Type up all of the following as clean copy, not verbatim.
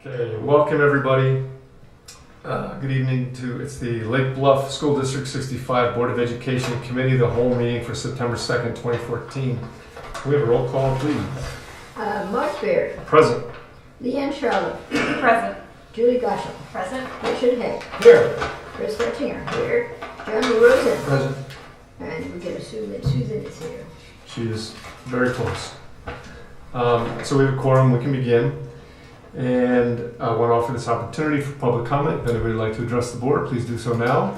Okay, welcome everybody. Good evening it's the Lake Bluff School District 65 Board of Education Committee, the whole meeting for September 2nd, 2014. Can we have a roll call, please? Mark Baird. Present. Leanne Charlotte. Present. Julie Goshel. Present. Richard Heck. Here. Chris Fletchinger. Here. John Rosen. Present. And we're going to assume that Susan is here. She is very close. So we have a quorum, we can begin. And I want to offer this opportunity for public comment. If anybody would like to address the board, please do so now.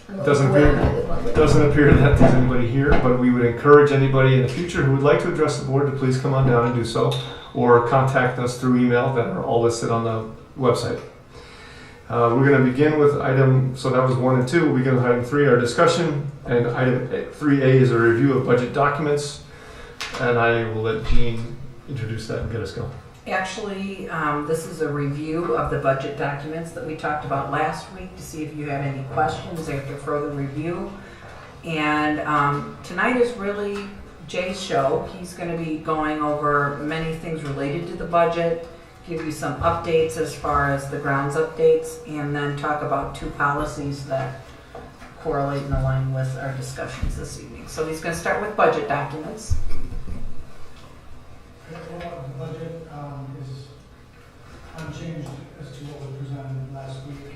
It doesn't appear that there's anybody here, but we would encourage anybody in the future who would like to address the board to please come on down and do so, or contact us through email that are all listed on the website. We're going to begin with so that was 1 and 2. We'll begin with item 3, our discussion, and item 3A is a review of budget documents, and I will let Jean introduce that and get us going. Actually, this is a review of the budget documents that we talked about last week to see if you had any questions after further review. And tonight is really Jay's show. He's going to be going over many things related to the budget, give you some updates as far as the grounds updates, and then talk about 2 policies that correlate and align with our discussions this evening. So he's going to start with budget documents. The budget is unchanged as to what was presented last week.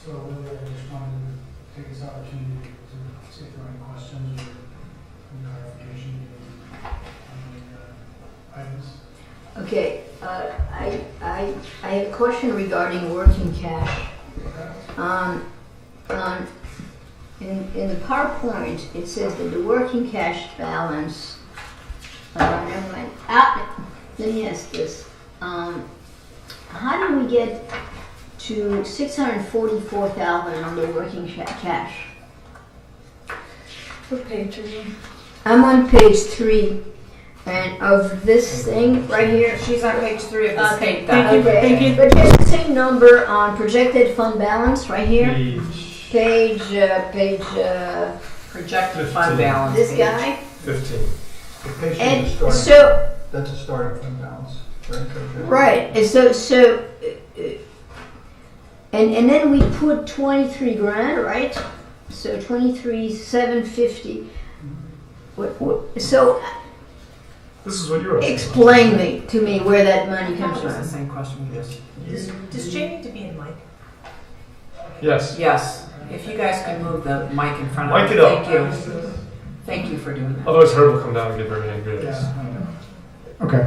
So really, I just wanted to take this opportunity to see if there are any questions or clarification on the items. Okay, I have a question regarding working cash. In the PowerPoint, it says that the working cash balance. Never mind. Let me ask this. How do we get to $644,000 on the working cash? What page are you? I'm on page 3, and of this thing right here. She's on page 3 of the state Thank you. But there's the same number on projected fund balance right here. Page projected fund balance. This page. guy. 15. And so That's a starting fund balance, right? right, and so and then we put 23 grand, right? So 23,750. So This is what you're asking. explain to me where that money comes That was the from. same question we just. Does Jay need to be in mic? Yes. Yes. If you guys could move the mic in front of Mic me. it up. Thank you. Thank you for doing that. Otherwise Herb will come down and get very angry at us. Yeah. Okay.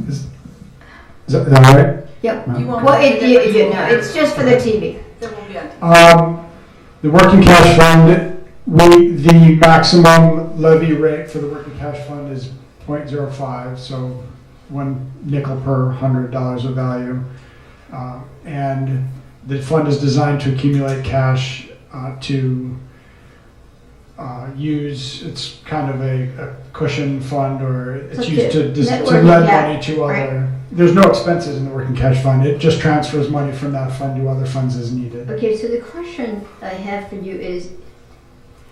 Is that all right? Yep. You won't Well, have to get no, it's just for the TV. There will be a The working cash fund, the maximum levy rate for the working cash fund is 0.05, so 1 nickel per $100 of value. And the fund is designed to accumulate cash to it's kind of a cushion fund, or it's Okay. used to Networking lend cap, money to right. other. There's no expenses in the working cash fund. It just transfers money from that fund to other funds as needed. Okay, so the question I have for you is,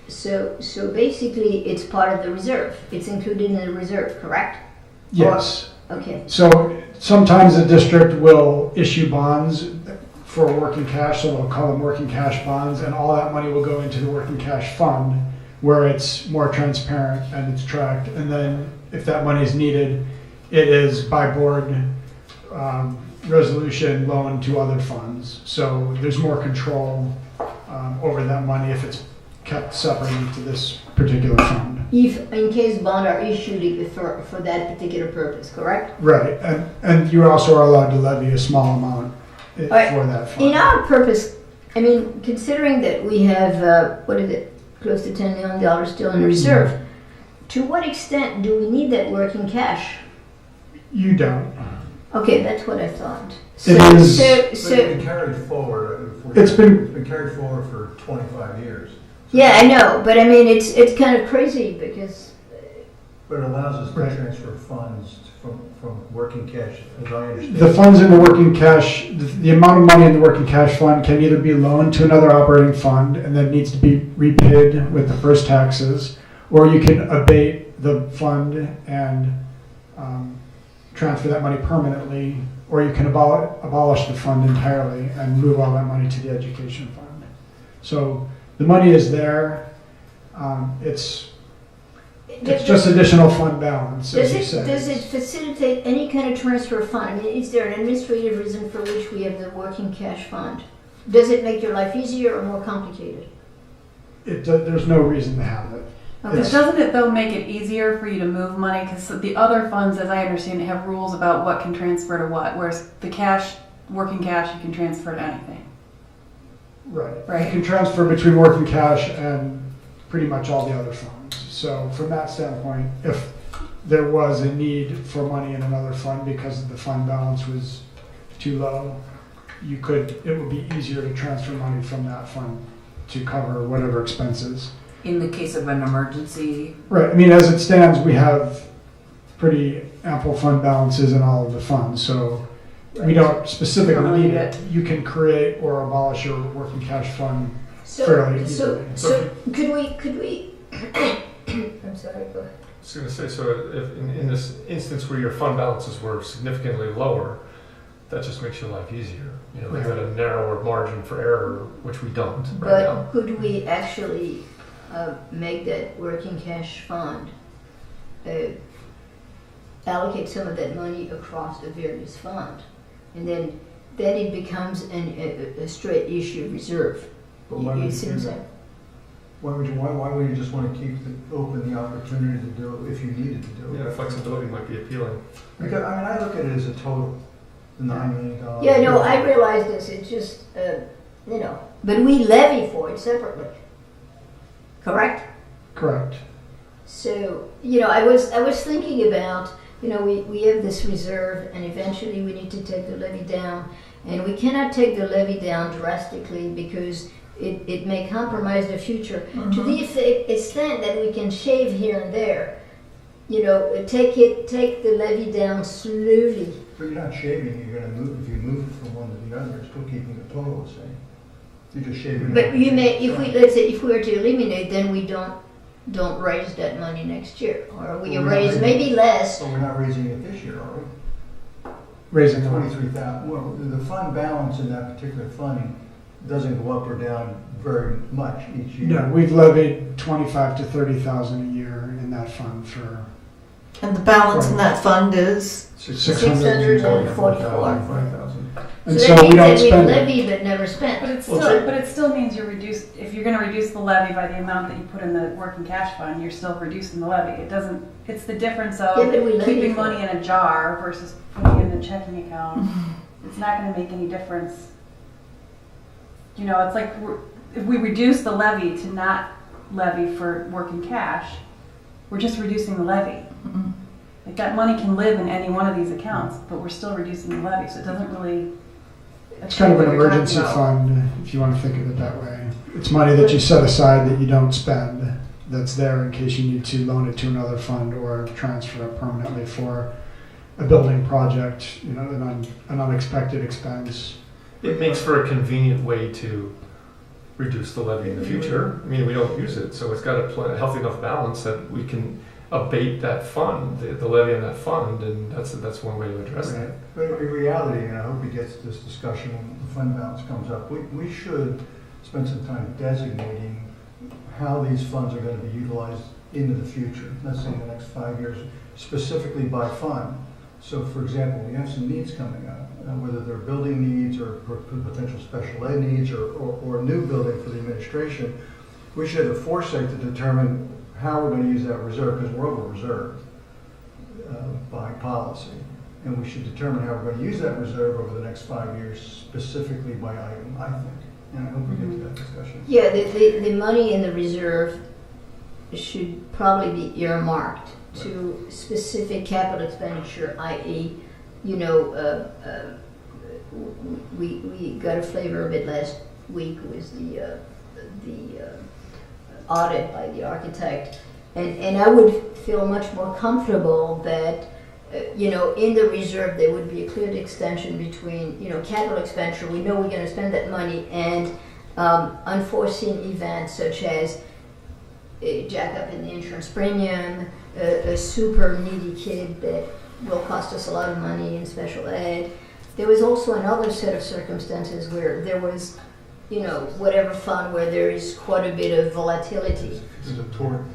so basically it's part of the reserve. It's included in the reserve, correct? Yes. Okay. So sometimes the district will issue bonds for working cash, so they'll call them working cash bonds, and all that money will go into the working cash fund, where it's more transparent and it's tracked. And then if that money is needed, it is by board resolution loaned to other funds. So there's more control over that money if it's kept separately to this particular fund. If in case bonds are issued for that particular purpose, correct? Right, and you also are allowed to levy a small amount for that fund. In our purpose, I mean, considering that we have, close to $10 million still in reserve, to what extent do we need that working cash? You don't. Okay, that's what I thought. It is- It's been carried forward. It's been- carried forward for 25 years. Yeah, I know, but I mean, it's kind of crazy because But it allows us to Right. transfer funds from working cash, as I understand. The funds in the working cash, the amount of money in the working cash fund can either be loaned to another operating fund and then needs to be repaid with the first taxes, or you can abate the fund and transfer that money permanently, or you can abolish the fund entirely and move all that money to the education fund. So the money is there. It's just additional fund balance, as you say. Does it facilitate any kind of transfer of fund? I mean, is there an administrative reason for which we have the working cash fund? Does it make your life easier or more complicated? There's no reason to have it. Okay. It's- Doesn't it though make it easier for you to move money? Because the other funds, as I understand it, have rules about what can transfer to what, whereas the cash, working cash, you can transfer to anything. Right. Right. You can transfer between working cash and pretty much all the other funds. So from that standpoint, if there was a need for money in another fund because the fund balance was too low, it would be easier to transfer money from that fund to cover whatever expenses. In the case of an emergency, Right, I mean, as it stands, we have pretty ample fund balances in all of the funds, so we don't specifically need it. You can create or abolish your working cash fund fairly easily. So could we, I'm sorry, go ahead. I was going to say, so if in this instance where your fund balances were significantly lower, that just makes your life easier. You know, you've got a narrower margin for error, which we don't right now. But could we actually make that working cash fund allocate some of that money across the various funds? And then it becomes a straight issue reserve. But why would You you see do what I'm that? saying? Why would you just want to keep open the opportunity to do it if you needed to do it? Yeah, flexibility might be appealing. Because, I mean, I look at it as a total, the $9 million. Yeah, no, I realize this, it's just, but we levy for it separately. Correct? Correct. So, I was thinking about, we have this reserve and eventually we need to take the levy down. And we cannot take the levy down drastically because it may compromise the future. To the extent that we can shave here and there, take the levy down slowly. But you're not shaving, you're gonna move, if you move it from one to the other, you're still keeping the total the same. You're just shaving. But let's say if we were to eliminate, then we don't raise that money next year. Or we Well, we're not raise raising maybe less. So we're not raising it this year, are we? Raising money. 23,000, well, the fund balance in that particular fund doesn't go up or down very much each year. No, we've levied 25 to 30,000 a year in that fund for And the balance in that fund is? 644. 5,000. And So so that we means don't that we spend it. levied but never spent. But it Well, still, sure. but it still means if you're going to reduce the levy by the amount that you put in the working cash fund, you're still reducing the levy. It's the difference of Yeah, but we levy keeping for money in a jar versus putting it in a checking account. It's not going to make any difference. It's like if we reduce the levy to not levy for working cash, we're just reducing the levy. Like that money can live in any one of these accounts, but we're still reducing the levy, so it doesn't really. It's kind of an what you're talking emergency about. fund, if you want to think of it that way. It's money that you set aside that you don't spend, that's there in case you need to loan it to another fund or transfer it permanently for a building project, an unexpected expense. It makes for a convenient way to reduce the levy in the future. I mean, we don't use it, so it's got a healthy enough balance that we can abate that fund, the levy on that fund, and that's one way to address Right. that. But in reality, and I hope we get to this discussion when the fund balance comes up, we should spend some time designating how these funds are going to be utilized into the future, let's say in the next 5 years, specifically by fund. So for example, we have some needs coming up, whether they're building needs or potential special ed needs or a new building for the administration, we should have the foresight to determine how we're going to use that reserve, because we're over-reserved by policy. And we should determine how we're going to use that reserve over the next 5 years, specifically by item, I think. And I hope we get to that discussion. Yeah, the money in the reserve should probably be earmarked to specific capital expenditure, i.e., we got a flavor of it last week with the audit by the architect, and I would feel much more comfortable that in the reserve, there would be a clear extension between, capital expenditure, we know we're gonna spend that money, and unforeseen events such as a jack up in the insurance premium, a super needy kid that will cost us a lot of money in special ed. There was also another set of circumstances where there was, whatever fund where there is quite a bit of volatility. There's a tort.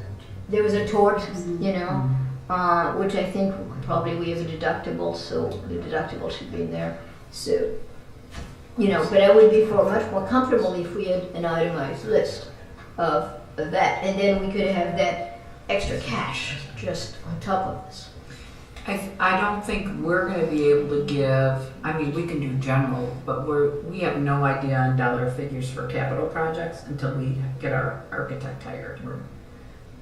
There was a tort, which I think probably we have a deductible, so the deductible should be in there. So, but I would be much more comfortable if we had an itemized list of that, and then we could have that extra cash just on top of this. I don't think we're going to be able to give, we can do general, but we have no idea on dollar figures for capital projects until we get our architect hired.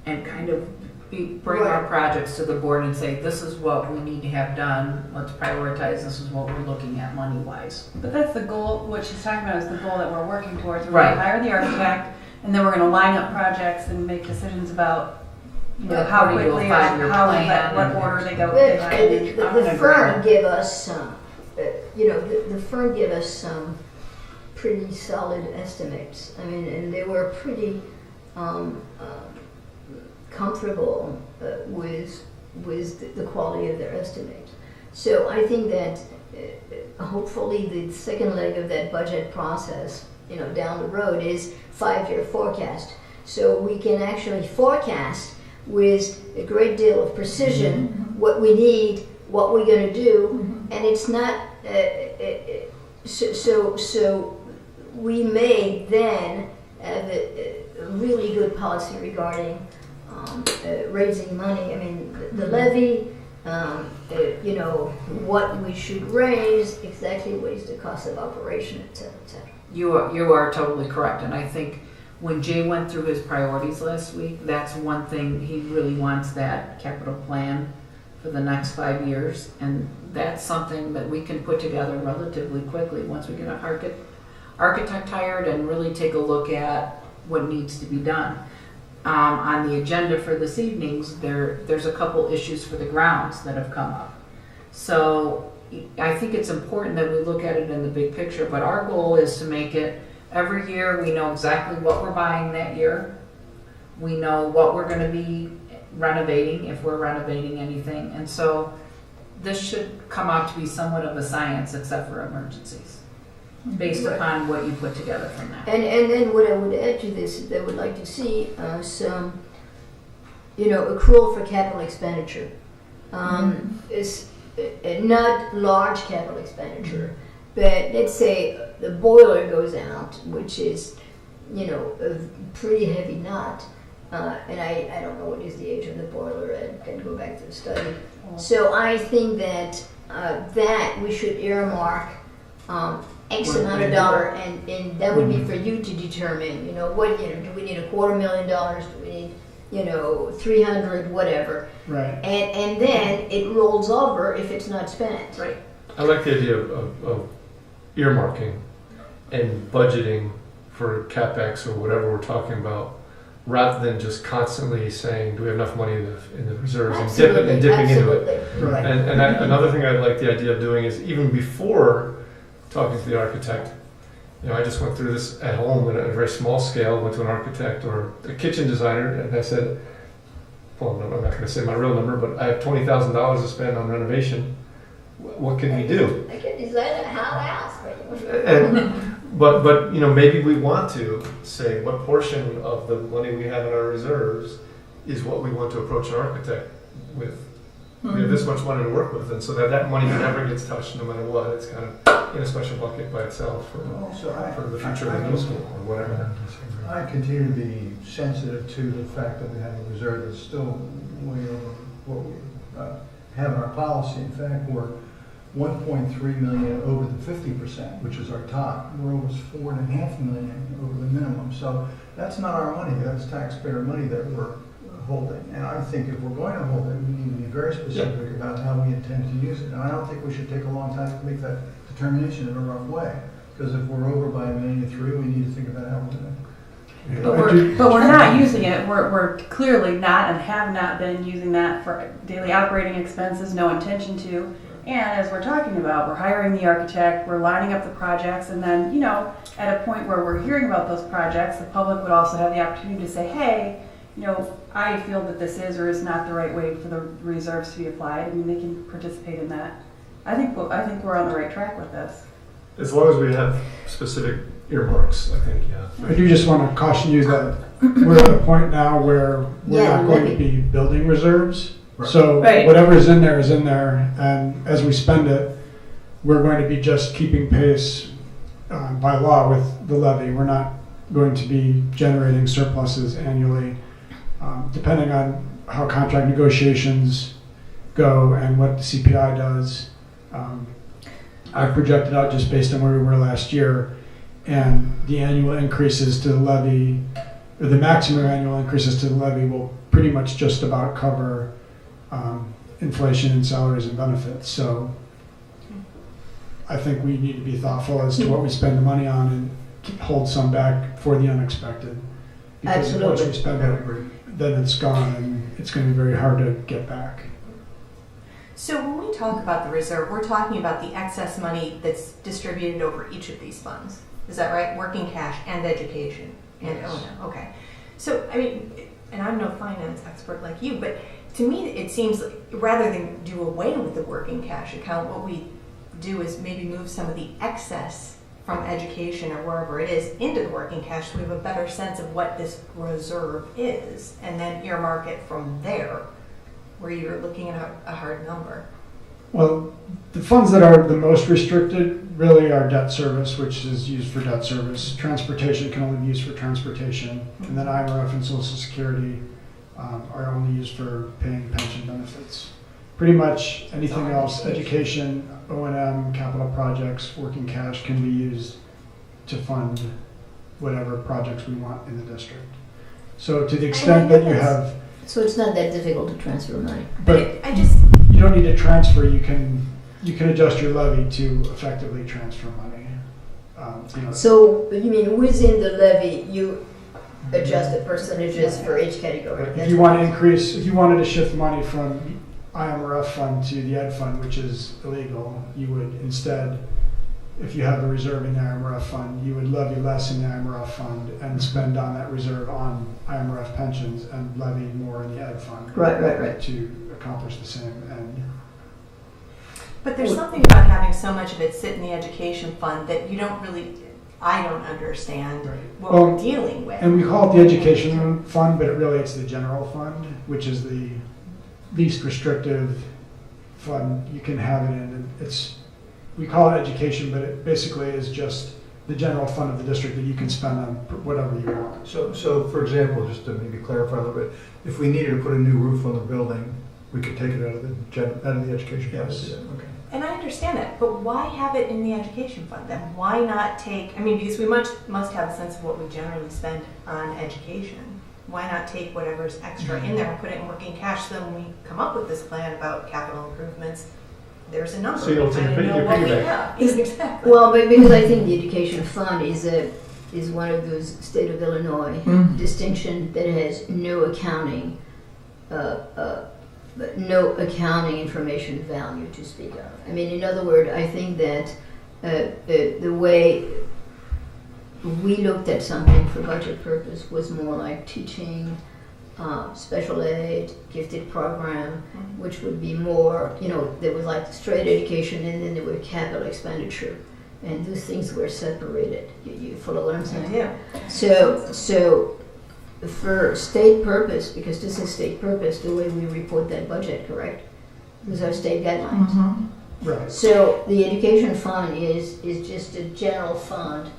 And kind of bring our projects to the board and say, this is what we need to have done, let's prioritize, this is what we're looking at money-wise. But that's the goal, what she's talking about is the goal that we're working towards. We're Right. gonna hire the architect, and then we're gonna line up projects and make decisions about, how How do you do a quickly, or five-year how, plan what and- order they go. But they go in. the I'm in firm agreement. gave us some, the firm gave us some pretty solid estimates. And they were pretty comfortable with the quality of their estimates. So I think that hopefully the second leg of that budget process, down the road is 5-year forecast. So we can actually forecast with a great deal of precision what we need, what we're going to do, and it's not. So we may then have a really good policy regarding raising money. The levy, what we should raise, exactly what is the cost of operation, et cetera, et cetera. You are totally correct, and I think when Jay went through his priorities last week, that's one thing, he really wants that capital plan for the next 5 years, and that's something that we can put together relatively quickly once we get an architect hired and really take a look at what needs to be done. On the agenda for this evening's, there's a couple issues for the grounds that have come up. So I think it's important that we look at it in the big picture, but our goal is to make it every year we know exactly what we're buying that year. We know what we're going to be renovating, if we're renovating anything. And so this should come out to be somewhat of a science, except for emergencies, based upon what you put together from that. And then what I would add to this is I would like to see some, accrual for capital expenditure. Is not large capital expenditure, but let's say the boiler goes out, which is, a pretty heavy nut, and I don't know what is the age of the boiler. I can go back to the study. So I think that that we should earmark X amount of dollar, and that would be for you to determine, do we need $250,000, do we need, 300, whatever. Right. And then it rolls over if it's not spent. Right. I like the idea of earmarking and budgeting for CapEx or whatever we're talking about, rather than just constantly saying, do we have enough money in the reserves and dipping into it. Right. And another thing I like the idea of doing is even before talking to the architect, I just went through this at home at a very small scale, went to an architect or a kitchen designer, and I said, well, no, I'm not going to say my real number, but I have $20,000 to spend on renovation. What can we do? I can design a house for you. But maybe we want to say what portion of the money we have in our reserves is what we want to approach an architect with. We have this much money to work with, and so that money never gets touched no matter what. It's kind of in a special bucket by itself for the future of the middle school or whatever. I continue to be sensitive to the fact that we have a reserve that's still way over what we have in our policy. In fact, we're 1.3 million over the 50%, which is our top. We're almost 4.5 million over the minimum. So that's not our money. That's taxpayer money that we're holding. And I think if we're going to hold it, we need to be very specific about how we intend to use it. And I don't think we should take a long time to make that determination in a rough way. Because if we're over by $1.3 million, we need to think about how we're going to But we're not using it. We're clearly not and have not been using that for daily operating expenses, no intention to. And as we're talking about, we're hiring the architect, we're lining up the projects, and then, you know, at a point where we're hearing about those projects, the public would also have the opportunity to say, hey, you know, I feel that this is or is not the right way for the reserves to be applied. I mean, they can participate in that. I think we're on the right track with this. As long as we have specific earmarks, I think, yeah. I do just want to caution you that we're at a point now where we're Yeah, not going to levy. be building reserves. Right. So Right. whatever's in there is in there, and as we spend it, we're going to be just keeping pace by law with the levy. We're not going to be generating surpluses annually, depending on how contract negotiations go and what the CPI does. I projected out just based on where we were last year, and the annual increases to the levy, or the maximum annual increases to the levy will pretty much just about cover inflation in salaries and benefits. So I think we need to be thoughtful as to what we spend the money on and hold some back for the unexpected. Because once Absolutely. we spend it, then it's gone, and it's going to be very hard to get back. So when we talk about the reserve, we're talking about the excess money that's distributed over each of these funds. Is that right? Working cash and education and Yes. O&M. Okay. So, I mean, and I'm no finance expert like you, but to me it seems like rather than do away with the working cash account, what we do is maybe move some of the excess from education or wherever it is into the working cash so we have a better sense of what this reserve is, and then earmark it from there, where you're looking at a hard number. Well, the funds that are the most restricted really are debt service, which is used for debt service. Transportation can only be used for transportation. And then IMRF and Social Security are only used for paying pension benefits. Pretty much anything else, education, O&M, capital projects, working cash can be used to fund whatever projects we want in the district. So to the extent that you have, So it's not that difficult to transfer money. but I just, you don't need to transfer, you can adjust your levy to effectively transfer money. So you mean within the levy, you adjust the percentages for each category? If you want to increase, if you wanted to shift money from IMRF fund to the ed fund, which is illegal, you would instead, if you have a reserve in the IMRF fund, you would levy less in the IMRF fund and spend on that reserve on IMRF pensions and levy more in the ed fund. Right. To accomplish the same end. but there's something about having so much of it sit in the education fund that you don't really, I don't understand Right. what Well, we're dealing with. And we call it the education fund, but it really it's the general fund, which is the least restrictive fund you can have it in. And we call it education, but it basically is just the general fund of the district that you can spend on whatever you want. So for example, just to maybe clarify a little bit, if we needed to put a new roof on the building, we could take it out of the education fund. Yes. Okay. And I understand that, but why have it in the education fund then? Why not take, I mean, because we must have a sense of what we generally spend on education. Why not take whatever's extra in there and put it in working cash, so then when we come up with this plan about capital improvements, there's a number. So you'll take I your know what we piggyback. have. Exactly. Well, but because I think the education fund is one of those state of Illinois distinction that has no accounting, no accounting information value to speak of. I mean, in other words, I think that the way we looked at something for budget purpose was more like teaching, special aid, gifted program, which would be more, there was like straight education and then there were capital expenditure. And those things were separated. You follow what I'm saying? Yeah. So for state purpose, because this is state purpose, the way we report that budget, correct? Those are state guidelines. Right. So the education fund is just a general fund,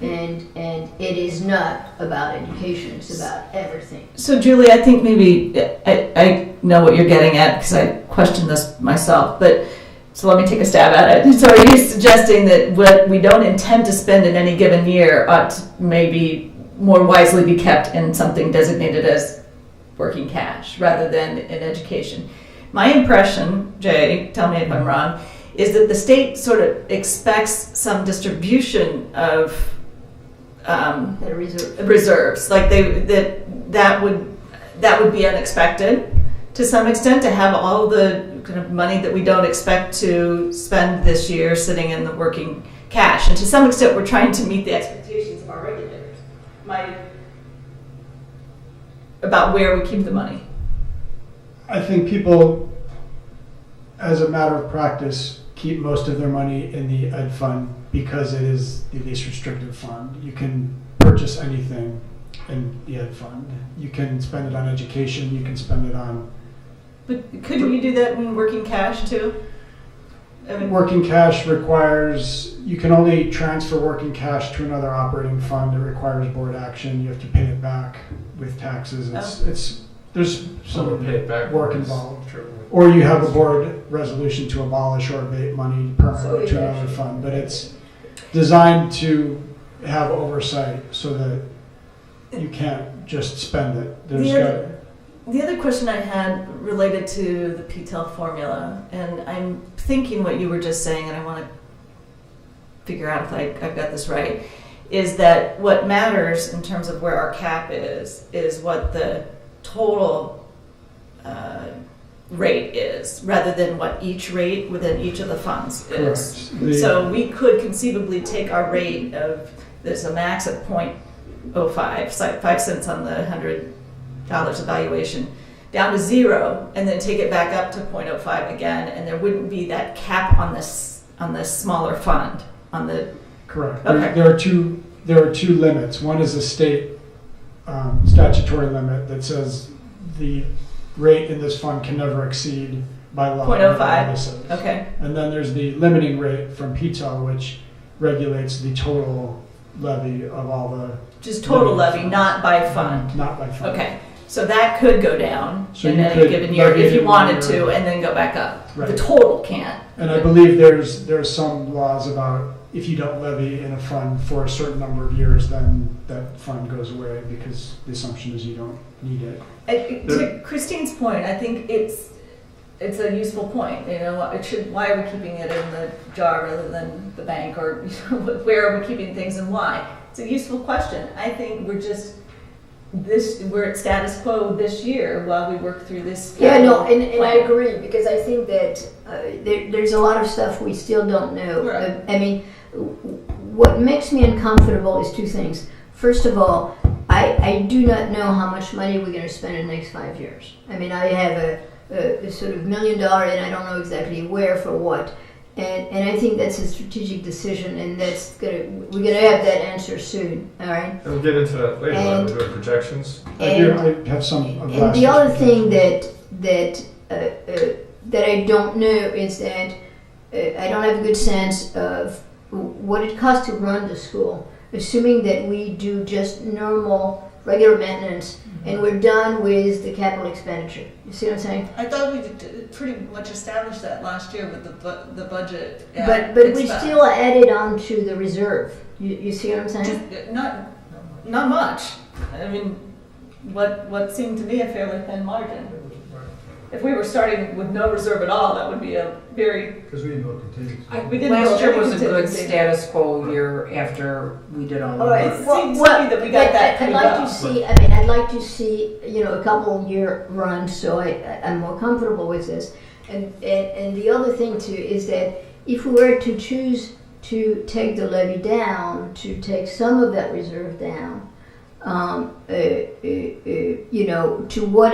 and it is not about education, it's about everything. So Julie, I think maybe, I know what you're getting at because I questioned this myself, but so let me take a stab at it. So are you suggesting that what we don't intend to spend in any given year ought to maybe more wisely be kept in something designated as working cash rather than in education? My impression, Jay, tell me if I'm wrong, is that the state sort of expects some distribution of That reserve. reserves. Like that would be unexpected to some extent, to have all the kind of money that we don't expect to spend this year sitting in the working cash. And to some extent, we're trying to meet the expectations of our regulators about where we keep the money. I think people, as a matter of practice, keep most of their money in the ed fund because it is the least restrictive fund. You can purchase anything in the ed fund. You can spend it on education, you can spend it on... But couldn't you do that in working cash too? I mean, Working cash requires, you can only transfer working cash to another operating fund. It requires board action. You have to pay it back with taxes. There's Someone some pay it back. work involved. Or you have a board resolution to abolish or abate money permanently to another fund. But it's designed to have oversight so that you can't just spend it. The other question I had related to the PTEL formula, and I'm thinking what you were just saying, and I want to figure out if I've got this right, is that what matters in terms of where our cap is what the total rate is, rather than what each rate within each of the funds is. Correct. So we could conceivably take our rate of, there's a max of 0.05, so 5 cents on the $100 evaluation, down to 0, and then take it back up to 0.05 again, and there wouldn't be that cap on this smaller fund on the. Correct. Okay. There are two limits. One is a state statutory limit that says the rate in this fund can never exceed by law. 0.05. Okay. And then there's the limiting rate from PTEL, which regulates the total levy of all the. Just total levy, not by fund. Not by fund. Okay. So that could go down So in you any could given year levy if you in wanted your- to, and then go back up. Right. The total can't. And I believe there's some laws about if you don't levy in a fund for a certain number of years, then that fund goes away because the assumption is you don't need it. To Christine's point, I think it's a useful point. You know, why are we keeping it in the jar rather than the bank, or where are we keeping things and why? It's a useful question. I think we're at status quo this year while we work through this. Yeah, no, and I plan. agree, because I think that there's a lot of stuff we still don't know. Right. I mean, what makes me uncomfortable is two things. First of all, I do not know how much money we're going to spend in the next 5 years. I mean, I have a sort of $1 million, and I don't know exactly where for what. And I think that's a strategic decision, and we're gonna have that answer soon. All right. And we'll get into that later when we're doing projections. I have some of And last the year's other thing projections. that I don't know is that I don't have a good sense of what it costs to run the school, assuming that we do just normal, regular maintenance, and we're done with the capital expenditure. You see what I'm saying? I thought we pretty much established that last year with the budget. But we still added on to the reserve. You see what I'm saying? Just not much. I mean, what seemed to me a fairly thin margin. If we were starting with no reserve at all, that would be a very. Because we didn't vote contingency. We didn't Last build year any was a good contingency. status quo year after we did all All of right. this. It seems to me that we got that I'd pretty like well. to see. I mean, I'd like to see a couple year run, so I'm more comfortable with this. And the other thing too is that if we were to choose to take the levy down, to take some of that reserve down, to what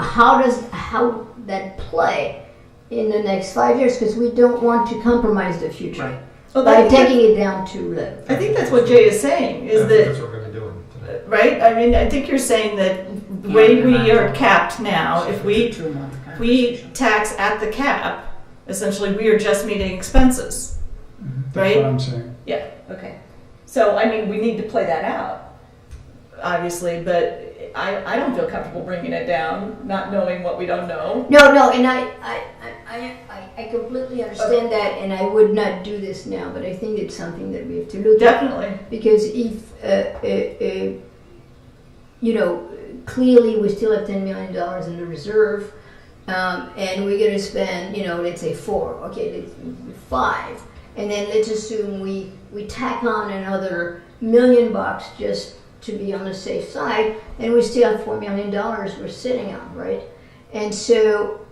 how that play in the next 5 years, because we don't want to compromise the future. Right. Well, By that- taking it down too low. I think that's what Jay is saying, I is think that, that's what we're going to be doing today. right? I mean, I think you're saying that the way we are capped now, if we tax at the cap, essentially we are just meeting expenses. That's right? what I'm saying. Yeah, okay. So, I mean, we need to play that out, obviously, but I don't feel comfortable bringing it down, not knowing what we don't know. No, and I completely understand that, and I would not do this now, but I think it's something that we have to look at. Definitely. Because if, clearly we still have $10 million in the reserve, and we're going to spend, let's say 4, okay, let's 5. and then let's assume we tack on another $1 million just to be on the safe side, and we still have $4 million we're sitting on, right? And so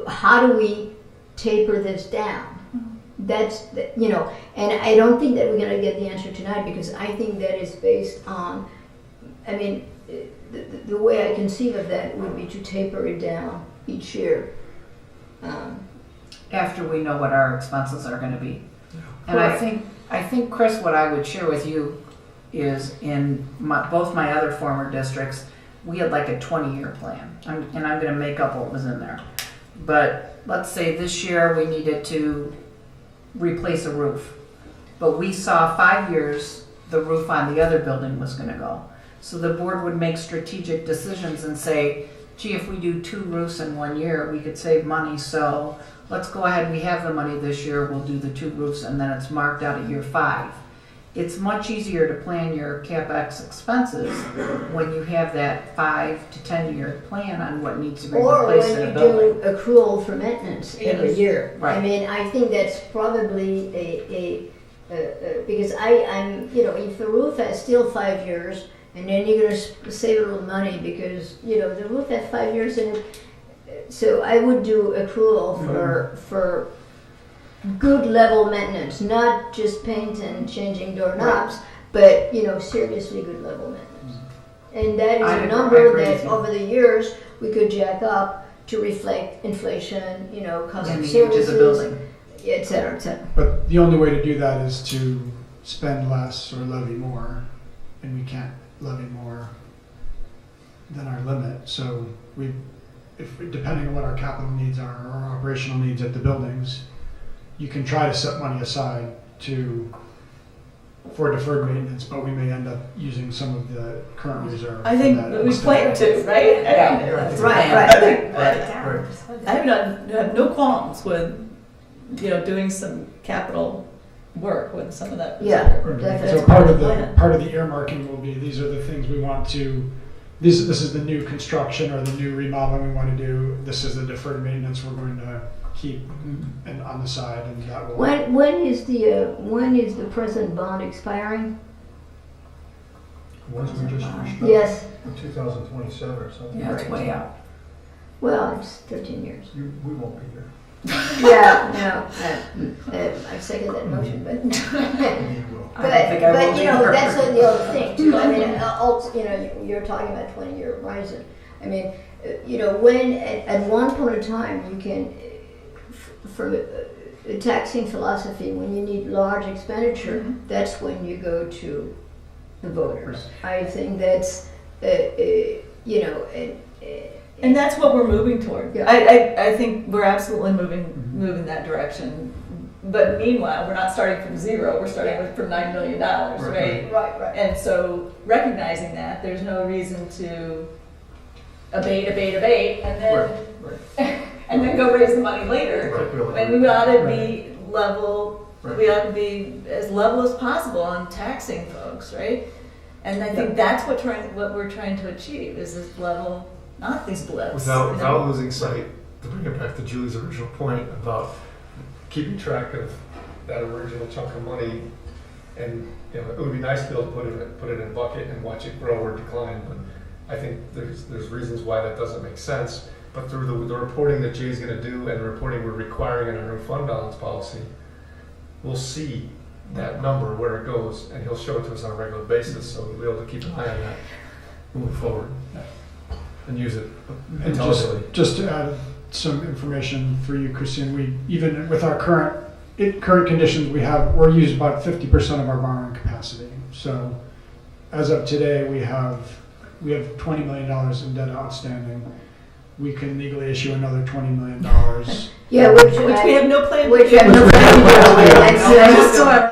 how do we taper this down? That's, you know, and I don't think that we're going to get the answer tonight, because I think that is based on, I mean, the way I conceive of that would be to taper it down each year. After we know what our expenses are gonna be. And Correct. I think, Chris, what I would share with you is in both my other former districts, we had like a 20-year plan. And I'm gonna make up what was in there. But let's say this year we needed to replace a roof. But we saw 5 years the roof on the other building was gonna go. So the board would make strategic decisions and say, gee, if we do 2 roofs in 1 year, we could save money, so let's go ahead, we have the money this year, we'll do the 2 roofs, and then it's marked out at year 5. It's much easier to plan your CapEx expenses when you have that 5 to 10 year plan on what needs to be Or replaced when in you a building. do accrual for maintenance every Yes. year. I Right. mean, I think that's probably because I'm, you know, if the roof has still 5 years, and then you're gonna save a little money because, you know, the roof has 5 years in it. So I would do accrual for good level maintenance, not just paint and changing doorknobs, but, you know, seriously good level maintenance. And that is I a agree number with that you. over the years we could jack up to reflect inflation, you know, cost And of the age of the services, building. et cetera, et cetera. But the only way to do that is to spend less or levy more, and we can't levy more than our limit. So depending on what our capital needs are, or our operational needs at the buildings, you can try to set money aside for deferred maintenance, but we may end up using some of the current reserve. I think for that we instead. plan to, right? Yeah. That's Right, right. right. Write it down. Just put it I have no qualms with, you know, doing some capital work with some of that. Yeah, reserve. definitely. So part of plan. the earmarking will be, these are the things we want to, this is the new construction or the new remodeling we want to do. This is the deferred maintenance we're going to keep and on the side, and that will. When is the present bond expiring? Ones we just reached Yes. in 2027 or something. Yeah, it's way out. Well, it's 13 years. We won't be here. Yeah, no, I second that motion, but We will. I don't think I will but you know, either. that's the other thing too. I mean, also, you know, you're talking about 20-year horizon. I mean, you know, when at one point in time you can, from a taxing philosophy, when you need large expenditure, that's when you go to the voters. I think that's, you know, And that's what we're moving toward. Yeah. I think we're absolutely moving that direction. But meanwhile, we're not starting from zero. We're starting from $9 million, right? right. And so recognizing that, there's no reason to abate, and then and then go raise the money later. And we ought to be level. We ought to be as level as possible on taxing folks, right? And I think that's what we're trying to achieve is this level, not these blips. Without losing sight, to bring it back to Julie's original point about keeping track of that original chunk of money, and you know, it would be nice to be able to put it in a bucket and watch it grow or decline, but I think there's reasons why that doesn't make sense. But through the reporting that Jay's going to do and the reporting we're requiring in our new fund balance policy, we'll see that number where it goes, and he'll show it to us on a regular basis, so we'll be able to keep an eye on that moving forward and use it And intelligently. just to add some information for you, Christine, we, even with our current conditions, we're used about 50% of our borrowing capacity. So as of today, we have $20 million in debt outstanding. We can legally issue another $20 million. Yeah, which we have no plan. Which we have no plan to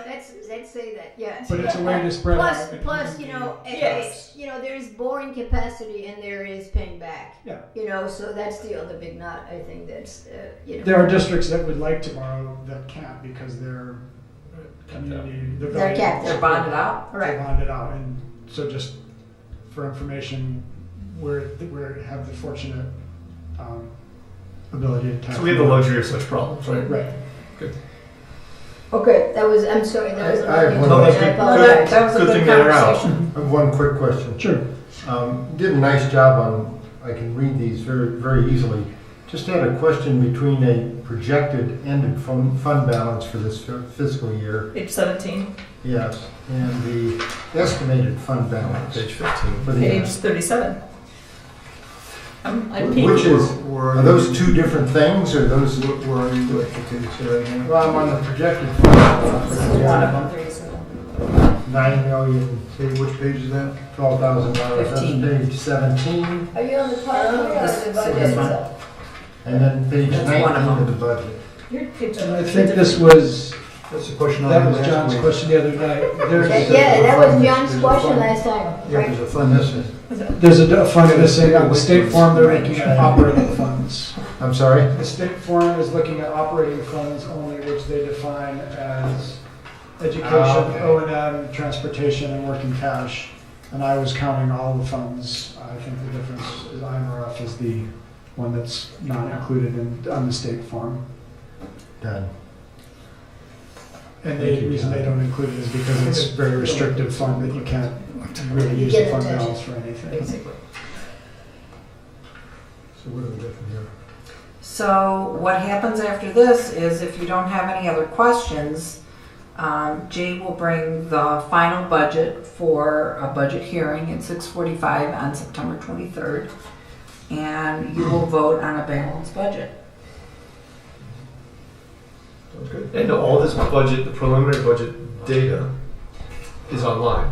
do. Let's say that, yeah. But it's a way to spread out. Plus, you know, Yes. you know, there is borrowing capacity and there is paying back. Yeah. You know, so that's the other big knot. I think that's, you know. There are districts that would like to borrow that can't because their community, They're capped. They're bonded out. They're bonded out, and so just for information, we have the fortunate ability to tax. So we have the luxury of such problems, right? Right. Good. Okay, I'm sorry, that was. I have one I last- apologize. That was a Good good thing they're out. conversation. I have one quick question. Sure. Did a nice job on, I can read these very, very easily. Just had a question between a projected ended fund balance for this fiscal year, Page 17, yes, and the estimated fund balance Page 15. for the page year. 37. I Which is, Where are those two different things, or those? Where are you? Okay, say that again. Well, I'm on the projected fund balance. This is one of them, 37. $9,000,000, Which page is that? $12,000. That's 15. page 17, Are you on the PowerPoint or This- the this budget one. itself? and then page That's one of 19 them. of the budget. Your page. And I think this was, That's the question I that had was last John's week. question the other night. There's, Yeah, that was John's There's a question fund. last time, Yeah, right? there's a fund missing. there's a fund missing on the state form, they're looking at operating funds. I'm sorry? The state form is looking at operating funds only, which they define as education, okay. O&M, transportation, and working cash. And I was counting all the funds. I think the difference is IMRF is the one that's not included on the state form. Done. And Thank the you, reason John. they don't include it is because it's a very restrictive fund that you can't really use the Get fund attention. balance for anything. Basically. So what do we get from here? So what happens after this is if you don't have any other questions, Jay will bring the final budget for a budget hearing at 6:45 on September 23rd, and you will vote on a balanced budget. Sounds good. And all this budget, the preliminary budget data is online,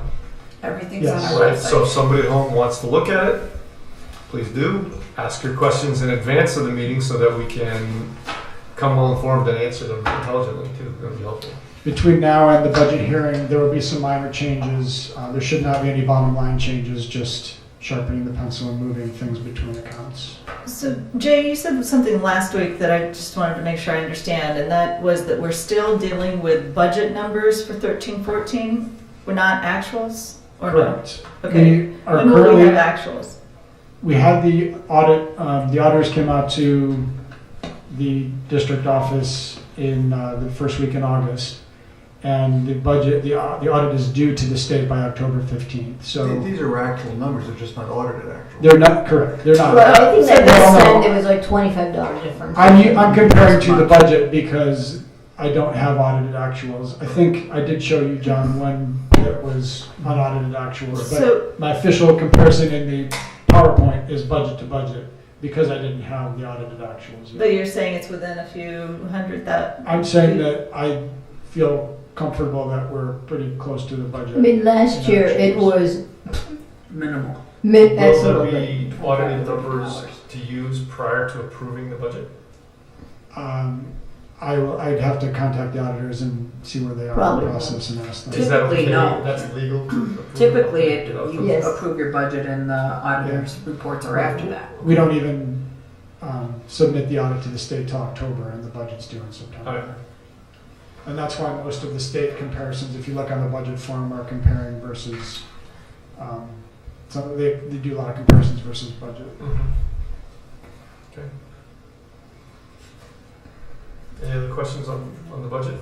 Everything's on Yes. our right? So website. if somebody at home wants to look at it, please do. Ask your questions in advance of the meeting so that we can come well informed and answer them intelligently too. That would be helpful. Between now and the budget hearing, there will be some minor changes. There should not be any bottom line changes, just sharpening the pencil and moving things between accounts. So Jay, you said something last week that I just wanted to make sure I understand, and that was that we're still dealing with budget numbers for 13-14. We're not actuals, or no? Correct. Okay. We are When will we currently, have actuals? we had the audit, the auditors came out to the district office in the first week in August. And the budget, the audit is due to the state by October 15th. So These are actual numbers, they're just not audited actual. they're not, correct, they're not. Well, I think that No, last no. time there was like $25 difference. I'm comparing to the budget because I don't have audited actuals. I think I did show you, John, one that was unaudited actuals, but So, my official comparison in the PowerPoint is budget to budget because I didn't have the audited actuals but yet. you're saying it's within a few hundred that. I'm saying that I feel comfortable that we're pretty close to the budget. I mean, last year it was Minimal. mid, Will there absolutely. be audited numbers to use prior to approving the budget? I'd have to contact the auditors and see where they are in Probably. the process and ask them. Is that Typically, okay? no. That's legal? to approve? Typically, you Yes. approve your budget and the auditor's reports are after that. We don't even submit the audit to the state till October, and the budget's due in Alright. September. And that's why most of the state comparisons, if you look on the budget form, are comparing versus, they do a lot of comparisons versus budget. Mhm. Okay. Any other questions on the budget?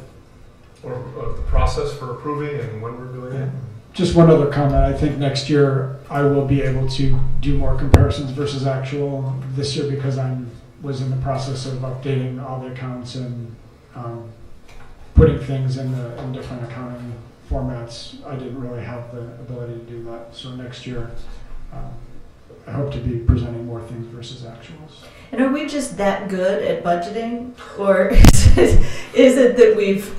Or the process for approving and when we're doing it? Just one other comment, I think next year I will be able to do more comparisons versus actual this year because was in the process of updating all the accounts and putting things in different accounting formats. I didn't really have the ability to do that, so next year I hope to be presenting more things versus actuals. And are we just that good at budgeting, or is it that we've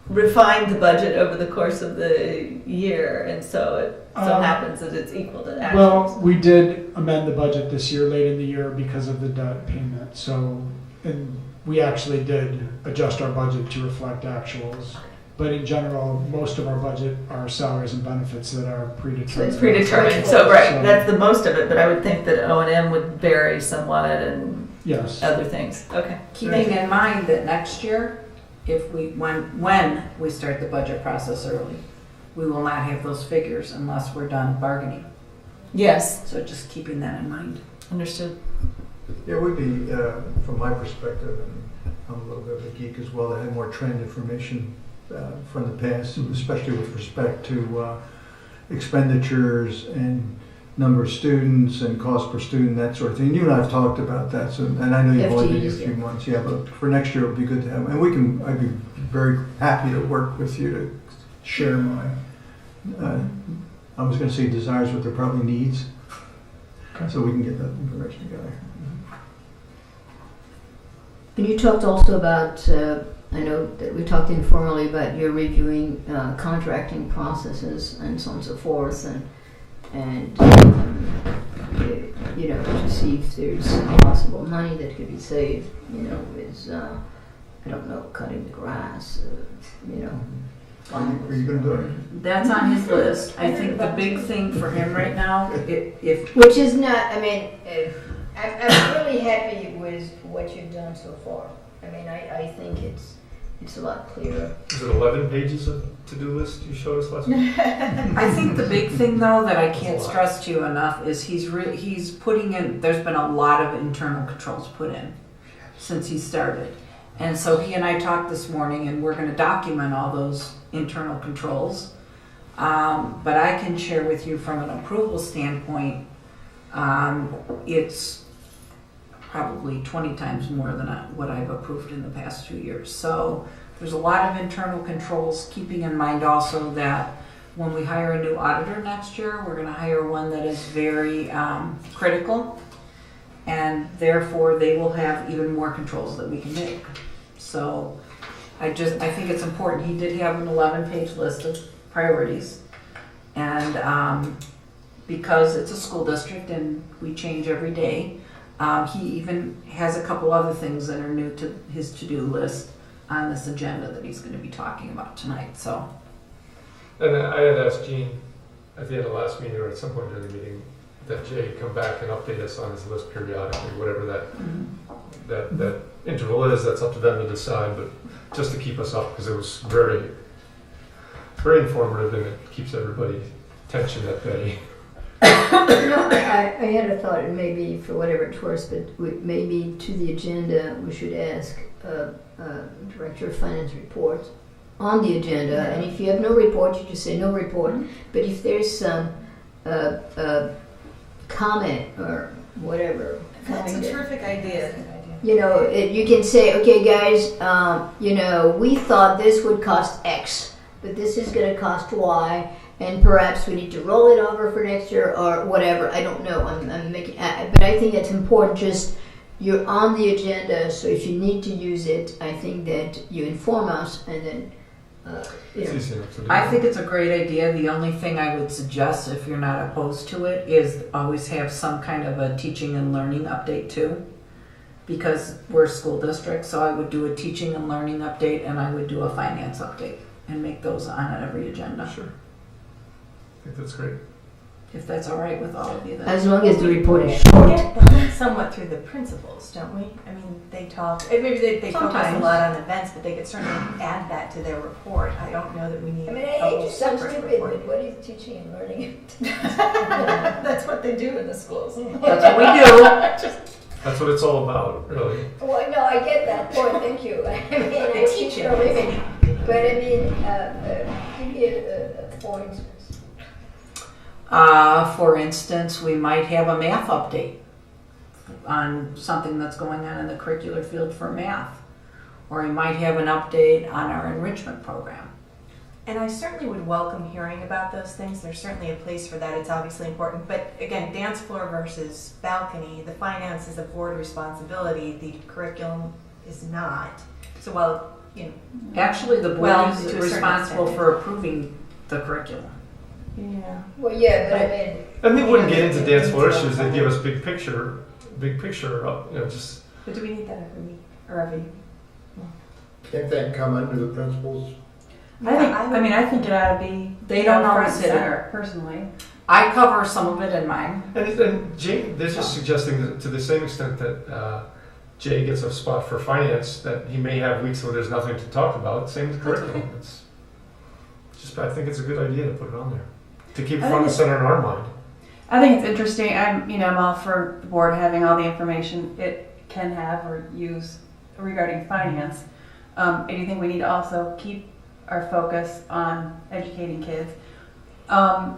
refined the budget over the course of the year, and so it so happens that it's equal to actuals? Well, we did amend the budget this year, late in the year, because of the debt payment. So, and we actually did adjust our budget to reflect actuals. But in general, most of our budget are salaries and benefits that are predetermined. So it's predetermined, so right, that's the most of it, but I would think that O&M would vary somewhat and Yes. other things. Okay. Keeping in mind that next year, when we start the budget process early, we will not have those figures unless we're done bargaining. Yes, So just keeping that in mind. understood. It would be, from my perspective, and I'm a little bit of a geek as well, to have more trend information from the past, especially with respect to expenditures and number of students and cost per student, that sort of thing. You and I have talked about that, so, and I know you've only been here a few months, yeah, but for next year it would be good to have, and I'd be very happy to work with you to share my, I was gonna say desires, but they're probably needs, so we can get that information together. And you talked also about, I know that we talked informally about your reviewing contracting processes and so on and so forth, and you know, to see if there's possible money that could be saved, you know, with, I don't know, cutting the grass, you know. Are you gonna do it? That's on his list. I think the big thing for him right now, if Which is not, I mean, I'm really happy with what you've done so far. I mean, I think it's a lot clearer. Is it 11 pages of to-do list you showed us last week? I think the big thing though that I can't stress to you enough is he's putting in, there's been a lot of internal controls put in since he started. And so he and I talked this morning and we're going to document all those internal controls. But I can share with you from an approval standpoint, it's probably 20 times more than what I've approved in the past 2 years. So there's a lot of internal controls, keeping in mind also that when we hire a new auditor next year, we're going to hire one that is very critical, and therefore they will have even more controls that we can make. So I think it's important. He did have an 11-page list of priorities, and because it's a school district and we change every day, he even has a couple other things that are new to his to-do list on this agenda that he's going to be talking about tonight. So, And I had asked Gene at the end of last meeting or at some point during the meeting that Jay come back and update us on his list periodically, whatever that interval is. That's up to them to decide, but just to keep us up, because it was very, very informative and it keeps everybody tension at bay. No, I had a thought, and maybe for whatever it's worth, but maybe to the agenda, we should ask Director of Finance report on the agenda, and if you have no report, you just say no report, but if there's some comment or whatever. That's a terrific idea. You know, you can say, okay guys, you know, we thought this would cost X, but this is going to cost Y, and perhaps we need to roll it over for next year or whatever. I don't know. I'm making, but I think it's important. Just you're on the agenda, so if you need to use it, I think that you inform us, and then you know. It's easy enough to do. I think it's a great idea. The only thing I would suggest, if you're not opposed to it, is always have some kind of a teaching and learning update too. Because we're a school district, so I would do a teaching and learning update, and I would do a finance update, and make those on every agenda. Sure. I think that's great. If that's all right with all of you, then. As long as the report is We short. get that somewhat through the principals, don't we? I mean, they talk, maybe they focus a Sometimes. lot on events, but they could certainly add that to their report. I don't know that we need I mean, a I hate whole to sound separate stupid, report. but what is teaching and learning? That's what they do in the schools. That's what we do. That's what it's all about, really. Well, no, I get that point. Thank you. I mean, I teach for a living, but I mean, give me a for instance. For instance, we might have a math update on something that's going on in the curricular field for math. Or we might have an update on our enrichment program. And I certainly would welcome hearing about those things. There's certainly a place for that. It's obviously important. But again, dance floor versus balcony, the finance is a board responsibility. The curriculum is not. So while, you know. Actually, the board Well, is to a certain responsible extent. for approving the curriculum. Yeah. Well, yeah, but I mean. And they wouldn't Yeah, get into they- dance floor they- issues. They'd give us big picture, just. But do we need that every week or every? Can't that come under the principals? I think it ought to be. They don't front always and hit it. center, personally. I cover some of it in mine. And Jay, they're just suggesting that to the same extent that Jay gets a spot for finance, that he may have weeks where there's nothing to talk about. Same with curriculum. It's just, I think it's a good idea to put it on there to keep it front and center in our mind. I think it's interesting. I'm all for the board having all the information it can have or use regarding finance. I do think we need to also keep our focus on educating kids. I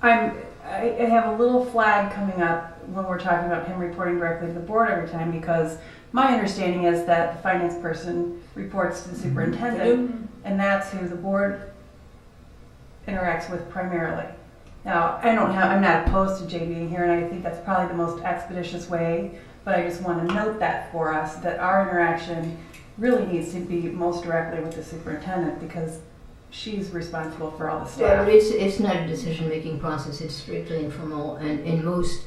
have a little flag coming up when we're talking about him reporting directly to the board every time, because my understanding is that the finance person reports to the superintendent, and that's who the board interacts with primarily. Now, I'm not opposed to Jay being here, and I think that's probably the most expeditious way, but I just want to note that for us, that our interaction really needs to be most directly with the superintendent, because she's responsible for all the Yeah, staff. but it's not a decision-making process, it's strictly informal, and in most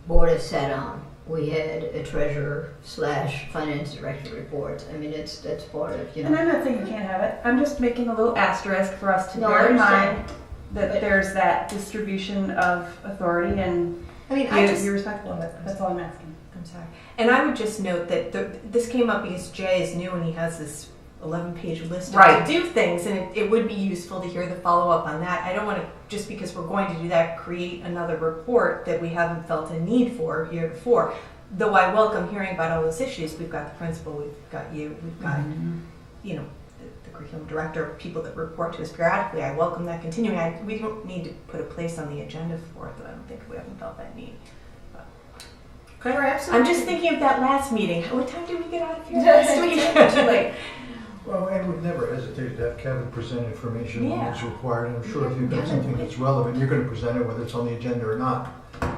board I've sat on, we had a treasurer/finance director report. I mean, that's part of, And I'm not saying you can't have it, I'm just making a little asterisk for us to No, I bear in understand. mind that there's that distribution of authority, and I mean, I just, you're respectful of it, that's all I'm asking. I'm sorry. And I would just note that this came up because Jay is new and he has this 11-page list of Right. to do things, and it would be useful to hear the follow-up on that. I don't want to, just because we're going to do that, create another report that we haven't felt a need for year before. Though I welcome hearing about all those issues. We've got the principal, we've got you, we've got, you know, the curriculum director, people that report to us periodically. I welcome that continuing. We don't need to put a place on the agenda for it, though I don't think we haven't felt that need. Perhaps I'm just thinking of that last meeting. What time did we get out of here last week? Too late. Well, and we've never hesitated to have Kevin present information when it's Yeah. required. I'm sure if you've got something that's relevant, you're going to present it, whether it's on the agenda or not.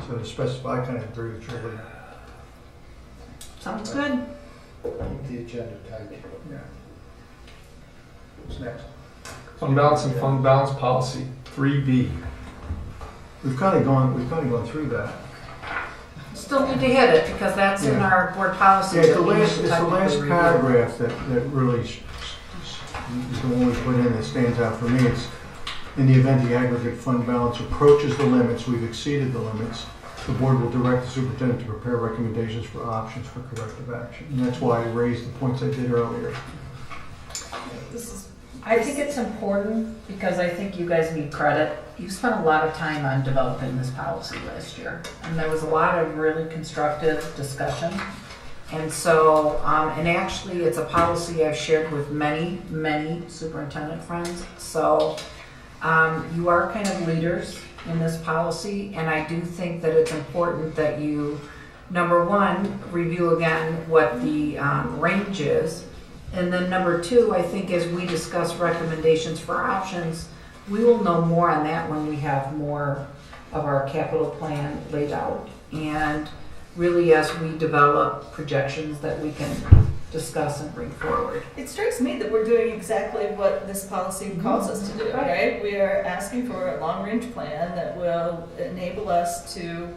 So to specify, I kind of agree with Julie. Sounds good. Keep the agenda tight. Yeah. What's next? Fund balance and fund balance policy, 3B. We've kind of gone through that. Still need to hit it because that's in Yeah. our board policy. Yeah, it's that the we need last, to it's the technically last review. paragraph that really is the one we put in that stands out for me. It's, in the event the aggregate fund balance approaches the limits, we've exceeded the limits, the board will direct the superintendent to prepare recommendations for options for corrective action. And that's why I raised the points I did earlier. I think it's important because I think you guys need credit. You spent a lot of time on developing this policy last year, and there was a lot of really constructive discussion. And so, and actually, it's a policy I've shared with many, many superintendent friends. So, you are kind of leaders in this policy, and I do think that it's important that you, number one, review again what the range is. And then number two, I think as we discuss recommendations for options, we will know more on that when we have more of our capital plan laid out. And really as we develop projections that we can discuss and bring forward. It strikes me that we're doing exactly what this policy calls us to do, right? We are asking for a long-range plan that will enable us to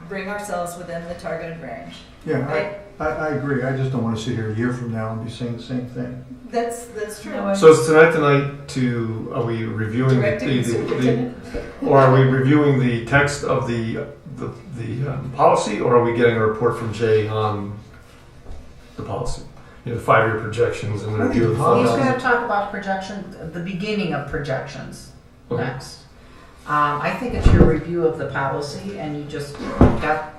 bring ourselves within the targeted range. Yeah, Right. I agree. I just don't want to sit here a year from now and be saying the same thing. That's true. So is tonight to, are we reviewing Directing the superintendent. or are we reviewing the text of the policy, or are we getting a report from Jay on the policy? You know, the 5-year projections and the review of the fund He's balance. going to talk about projections, the beginning of projections Okay. next. I think it's your review of the policy, and you just got.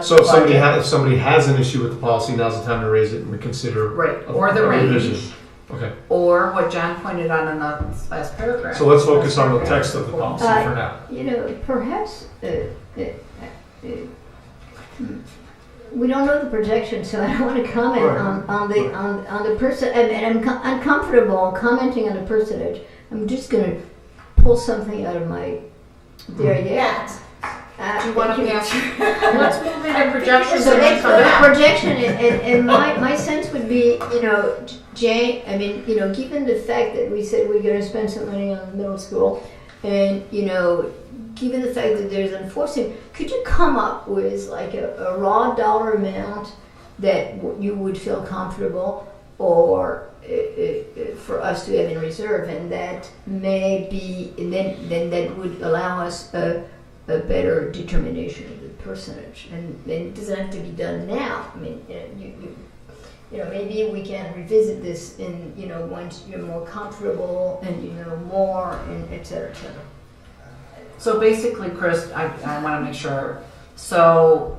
So if somebody has an issue with the policy, now's the time to raise it and reconsider. Right, a- or the a range. revision. Okay, Or what John pointed out in the last paragraph. so let's focus on the text of the policy Uh, for now. You know, perhaps, we don't know the projection, so I don't want to comment Right. on the person, and I'm uncomfortable commenting on the percentage. I'm just gonna pull something out of my derriere. Do you want to pass? Let's move into projections So and then that's come the back. projection, and my sense would be, you know, Jay, I mean, you know, given the fact that we said we're gonna spend some money on the middle school, and, you know, given the fact that there's enforcement, could you come up with like a raw dollar amount that you would feel comfortable, or for us to have in reserve, and that may be, and then that would allow us a better determination of the percentage, and it doesn't have to be done now. I mean, you know, maybe we can revisit this in, you know, once you're more comfortable and you know more, and et cetera, et cetera. So basically, Chris, I want to make sure. So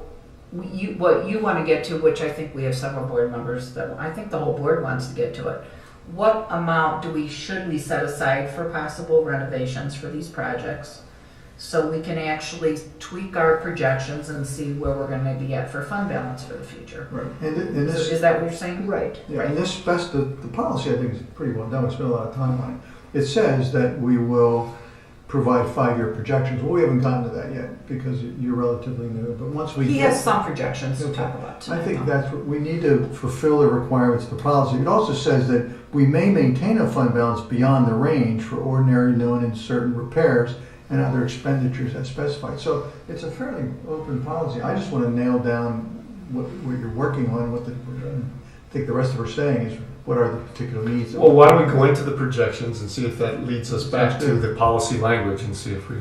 what you want to get to, which I think we have several board members that I think the whole board wants to get to it. what amount should we set aside for possible renovations for these projects? So we can actually tweak our projections and see where we're gonna be at for fund balance for the future. Right, and So this, is that what you're saying? Right. yeah, and this the policy I think is pretty well done, we spent a lot of time on it. It says that we will provide 5-year projections, well, we haven't gotten to that yet, because you're relatively new, but once we He get. has some projections to Okay. talk about I tonight. think though. that's what, we need to fulfill the requirements of the policy. It also says that we may maintain a fund balance beyond the range for ordinary, known, and certain repairs and other expenditures as specified. So it's a fairly open policy. I just want to nail down what you're working on, I think the rest of our saying is, what are the particular needs? Well, why don't we go into the projections and see if that leads us back to the policy language and see if we.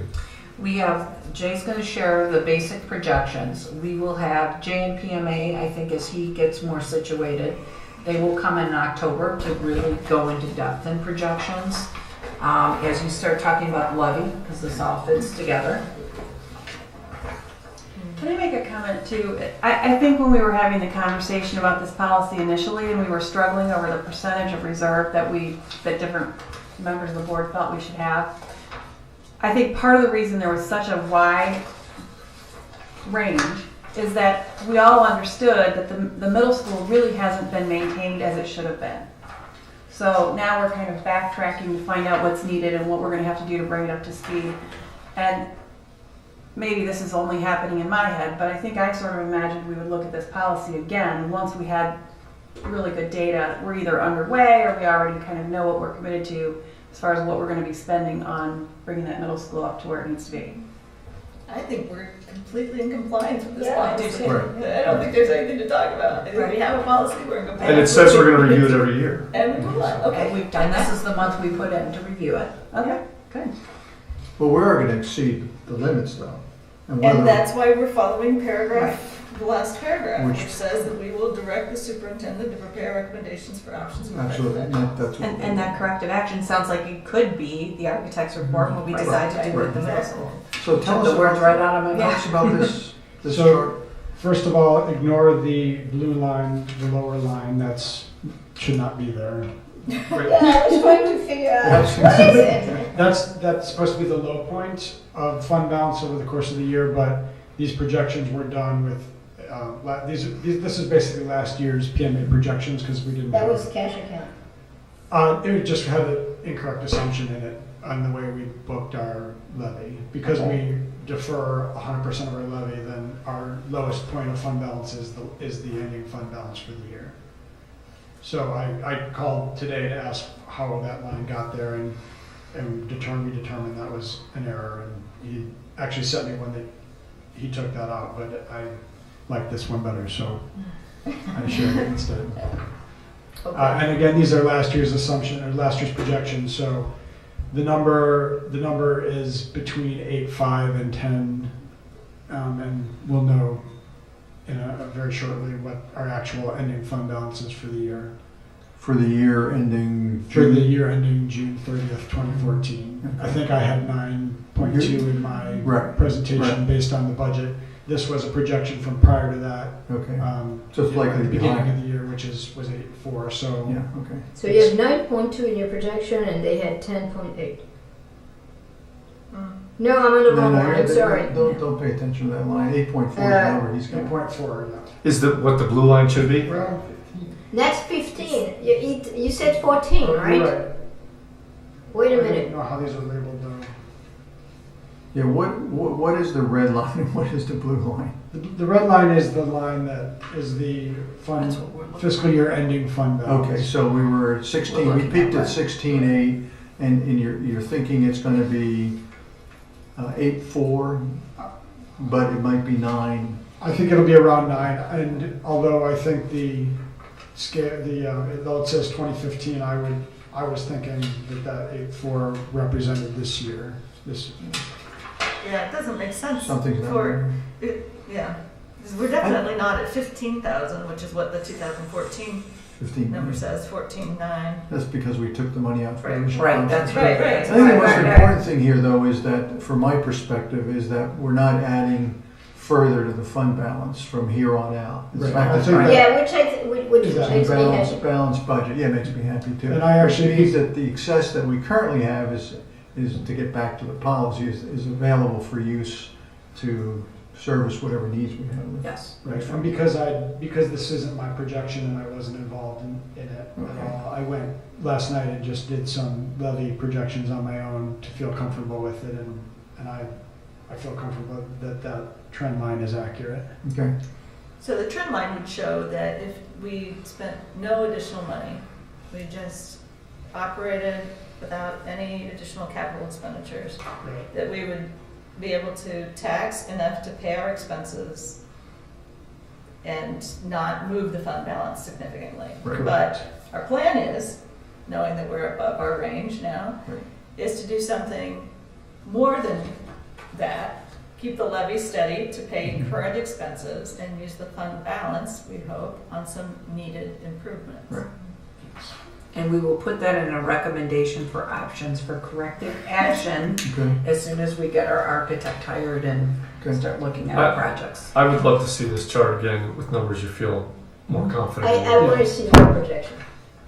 We have, Jay's gonna share the basic projections. We will have Jay and PMA, I think as he gets more situated, they will come in October to really go into depth in projections. As you start talking about levy, because this all fits together. Can I make a comment too? I think when we were having the conversation about this policy initially and we were struggling over the percentage of reserve that different members of the board felt we should have, I think part of the reason there was such a wide range is that we all understood that the middle school really hasn't been maintained as it should have been. So now we're kind of backtracking to find out what's needed and what we're going to have to do to bring it up to speed. And maybe this is only happening in my head, but I think I sort of imagined we would look at this policy again once we had really good data. We're either underway or we already kind of know what we're committed to as far as what we're going to be spending on bringing that middle school up to where it needs to be. I think we're completely in compliance with this Yeah, I do policy. too. I don't think there's anything to talk about. I think we have a policy, we're in compliance. And it says we're going to review it every year. And we will, okay. And we've done, this is the month we put in to review it. Okay, good. Well, we are going to exceed the limits though. whether- And that's why we're following the last paragraph, Which- which says that we will direct the superintendent to prepare recommendations for options. for Absolutely, prevention. that's what. And that corrective action sounds like it could be the architect's report when we Right. decide to do Right. with the middle school. So tell Took us the words right about, out of my tell mouth. us about this So- chart. First of all, ignore the blue line, the lower line, should not be there. Yeah, I was trying to figure out, what is it? That's supposed to be the low point of fund balance over the course of the year, but these projections were done with, this is basically last year's PMA projections, because we didn't. That have- was cash account. It just had an incorrect assumption in it on the way we booked our levy. Because we defer 100% of our levy, then our lowest point of fund balance is the ending fund balance for the year. So I called today to ask how that line got there, and we determined that was an error, and he actually sent me one that he took that out, but I like this one better, so I shared it instead. And again, these are last year's assumption, or last year's projections, so the number is between 8.5 and 10, and we'll know in a very shortly what our actual ending fund balance is for the year. For the year ending For the June. year ending June 30th, 2014. I think I had 9.2 in my Right, presentation right. based on the budget. This was a projection from prior to that. Okay, So it's you know, likely at the to be beginning higher. of the year, which was 8.4, so. yeah, okay. So you have 9.2 in your projection and they had 10.8. No, I'm on the wrong one, I'm sorry. Don't pay attention to that line, 8.4 is the number he's got. 8.4, yeah. Is what the blue line should be? Well, That's 15. You said 14, you're right? Wait a I minute. don't know how these are labeled though. Yeah, what is the red line and what is the blue line? The red line is the line that is the fund, That's what we're looking fiscal year ending fund balance. Okay, so we were at 16, we peaked at 16.8, and you're thinking it's gonna be 8.4, but it might be 9. I think it'll be around 9, and although I think the scale, though it says 2015, I was thinking that 8.4 represented this year. Yeah, it doesn't make sense. Something's not for- right. Yeah, 'cause we're definitely not at 15,000, which is what the 2014 15. number says, 14,900. That's because we took the money out for Right. original Right, contract. that's right. Right, I think the most Right, right, important thing here, though, is that, from my perspective, is that we're not adding further to the fund balance from here on out. It's Right. not- I think Yeah, which Exactly. makes me happy. Balanced budget, yeah, makes me happy too. And I actually- Which means that the excess that we currently have is to get back to the policy, is available for use to service whatever needs we have. Yes. Right, and because this isn't my projection and I wasn't involved in it at all, I went last night and just did some levy projections on my own to feel comfortable with it, and I feel comfortable that that trend line is accurate. Okay, So the trend line would show that if we spent no additional money, we just operated without any additional capital expenditures, Right. that we would be able to tax enough to pay our expenses and not move the fund balance significantly. Right. But our plan is, knowing that we're above our range now, Right. is to do something more than that, keep the levy steady to pay current expenses and use the fund balance, we hope, on some needed improvements. Right. And we will put that in a recommendation for options for corrective action okay, as soon as we get our architect hired and okay. start looking at our projects. I would love to see this chart again with numbers you feel more confident in. I want to see your projection.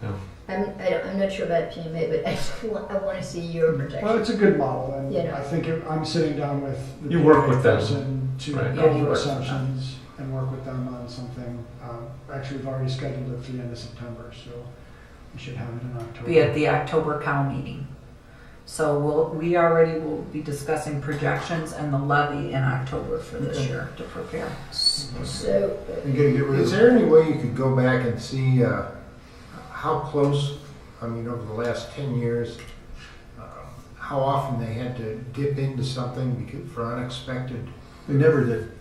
Yeah. I'm not sure about PMA, but I want to see your Well, projection. it's a good model, and You know. I think I'm sitting down with the You work PMA with them. person to Right. go Yeah, you over work with them. assumptions and work with them on something. Actually, we've already scheduled it for the end of September, so we should have it in October. Be at the October Cal meeting. So we already will be discussing projections and the levy in October for this Okay. year to prepare. So, You gotta get rid Is of. there any way you could go back and see how close, I mean, over the last 10 years, how often they had to dip into something for unexpected? They never did.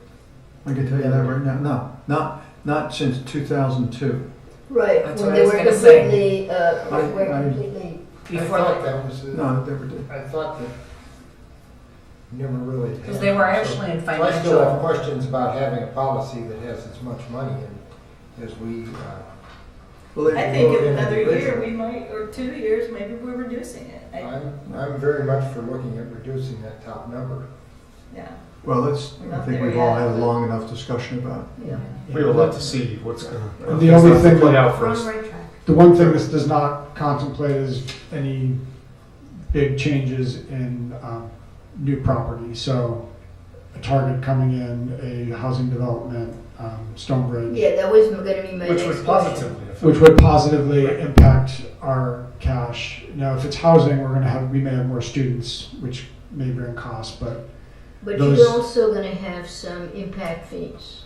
I can tell you that right now. No, not since 2002. right, That's when what I they was were gonna say. completely, I- were I- completely, Before, I thought that was, No, it never did. I thought that never really. because they were actually in So I still have financial, questions about having a policy that has as much money in as we. Well, I they- think Well, in in the another year, original. we might, or 2 years, maybe we're reducing it. I'm very much for looking at reducing that top number. Yeah. Well, I We're not think there we've all yet, had a but- long enough discussion about it. yeah. We would love to see what's gonna. The only what's thing play that- out for We're on us. the right track. The one thing this does not contemplate is any big changes in new property. So a Target coming in, a housing development, Stonebridge, Yeah, that was gonna be my Which next would question. positively affect. which would positively impact our cash. Now, if it's housing, we may have more students, which may bring costs, but But those- you're also gonna have some impact fees.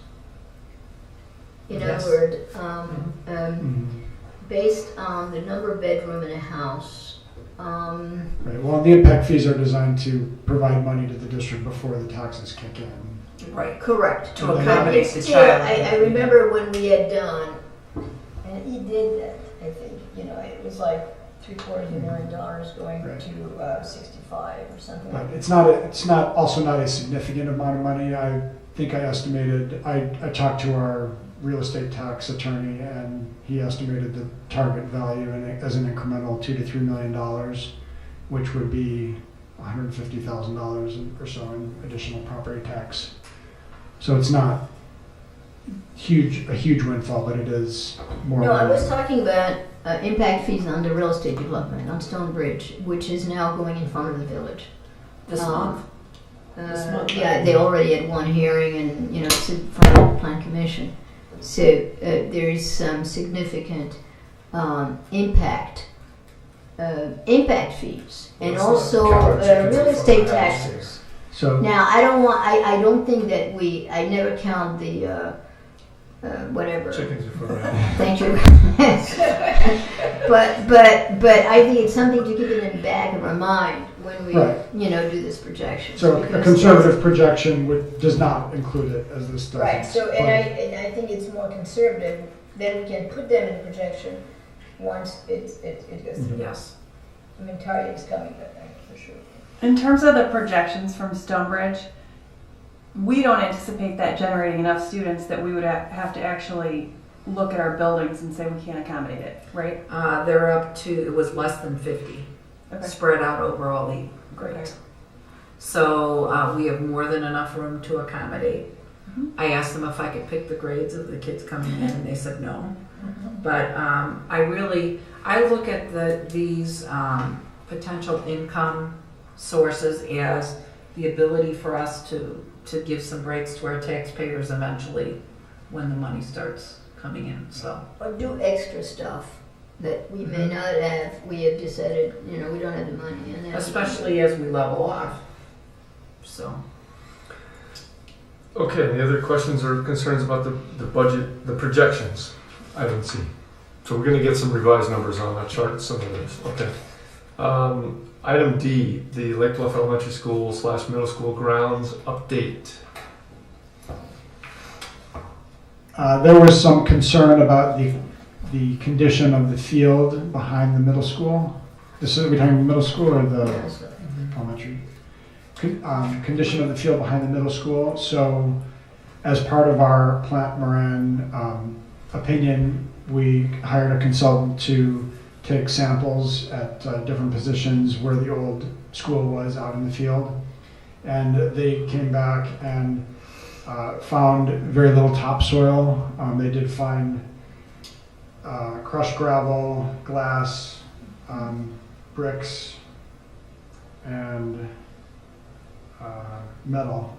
In Yes. other words, mm, based on the number of bedroom in a house, right. Well, the impact fees are designed to provide money to the district before the taxes kick in. right, correct. to And accommodate the Still, child. I remember when we had done, and he did that, I think, it was like $750,000 going Right. to 65 or something. But it's not also not a significant amount of money. I think I estimated, I talked to our real estate tax attorney, and he estimated the target value as an incremental $2 to $3 million, which would be $150,000 or so in additional property tax. So it's not a huge windfall, but it is more. No, I money. was talking about impact fees on the real estate development on Stonebridge, which is now going in front of the village. This month. This month, Yeah, right? they already had one hearing and, it's in front of the plan commission. So there is some significant impact fees and also real estate taxes. So Now, I don't think that I never count the, whatever. Chickens before that. Thank you. but I think it's something to keep in the back of our mind when we, Right. do this projection. So a Because conservative projection does not include it, as this does. Right, so, and I think it's more conservative, then we can put them in the projection once it goes through. Yes. I mean, Target's coming, but for sure. In terms of the projections from Stonebridge, we don't anticipate that generating enough students that we would have to actually look at our buildings and say we can't accommodate it, right? They're up to, it was less than 50, Okay. spread out over all the grades. So we have more than enough room to accommodate. I asked them if I could pick the grades of the kids coming in, and they said no. But I look at these potential income sources as the ability for us to give some breaks to our taxpayers eventually when the money starts coming in. So, Or do extra stuff that we may not have. We have decided, we don't have the money. And especially as we level off. So. Okay, any other questions or concerns about the budget, the projections? Item C. So we're gonna get some revised numbers on that chart, some of this, okay. Item D, the Lake Bluff Elementary School / middle school grounds update. There was some concern about the condition of the field behind the middle school. This is, are we talking the middle school or the elementary? Condition of the field behind the middle school. So as part of our Plant Moran opinion, we hired a consultant to take samples at different positions where the old school was out in the field. And they came back and found very little topsoil. They did find crushed gravel, glass, bricks, and metal.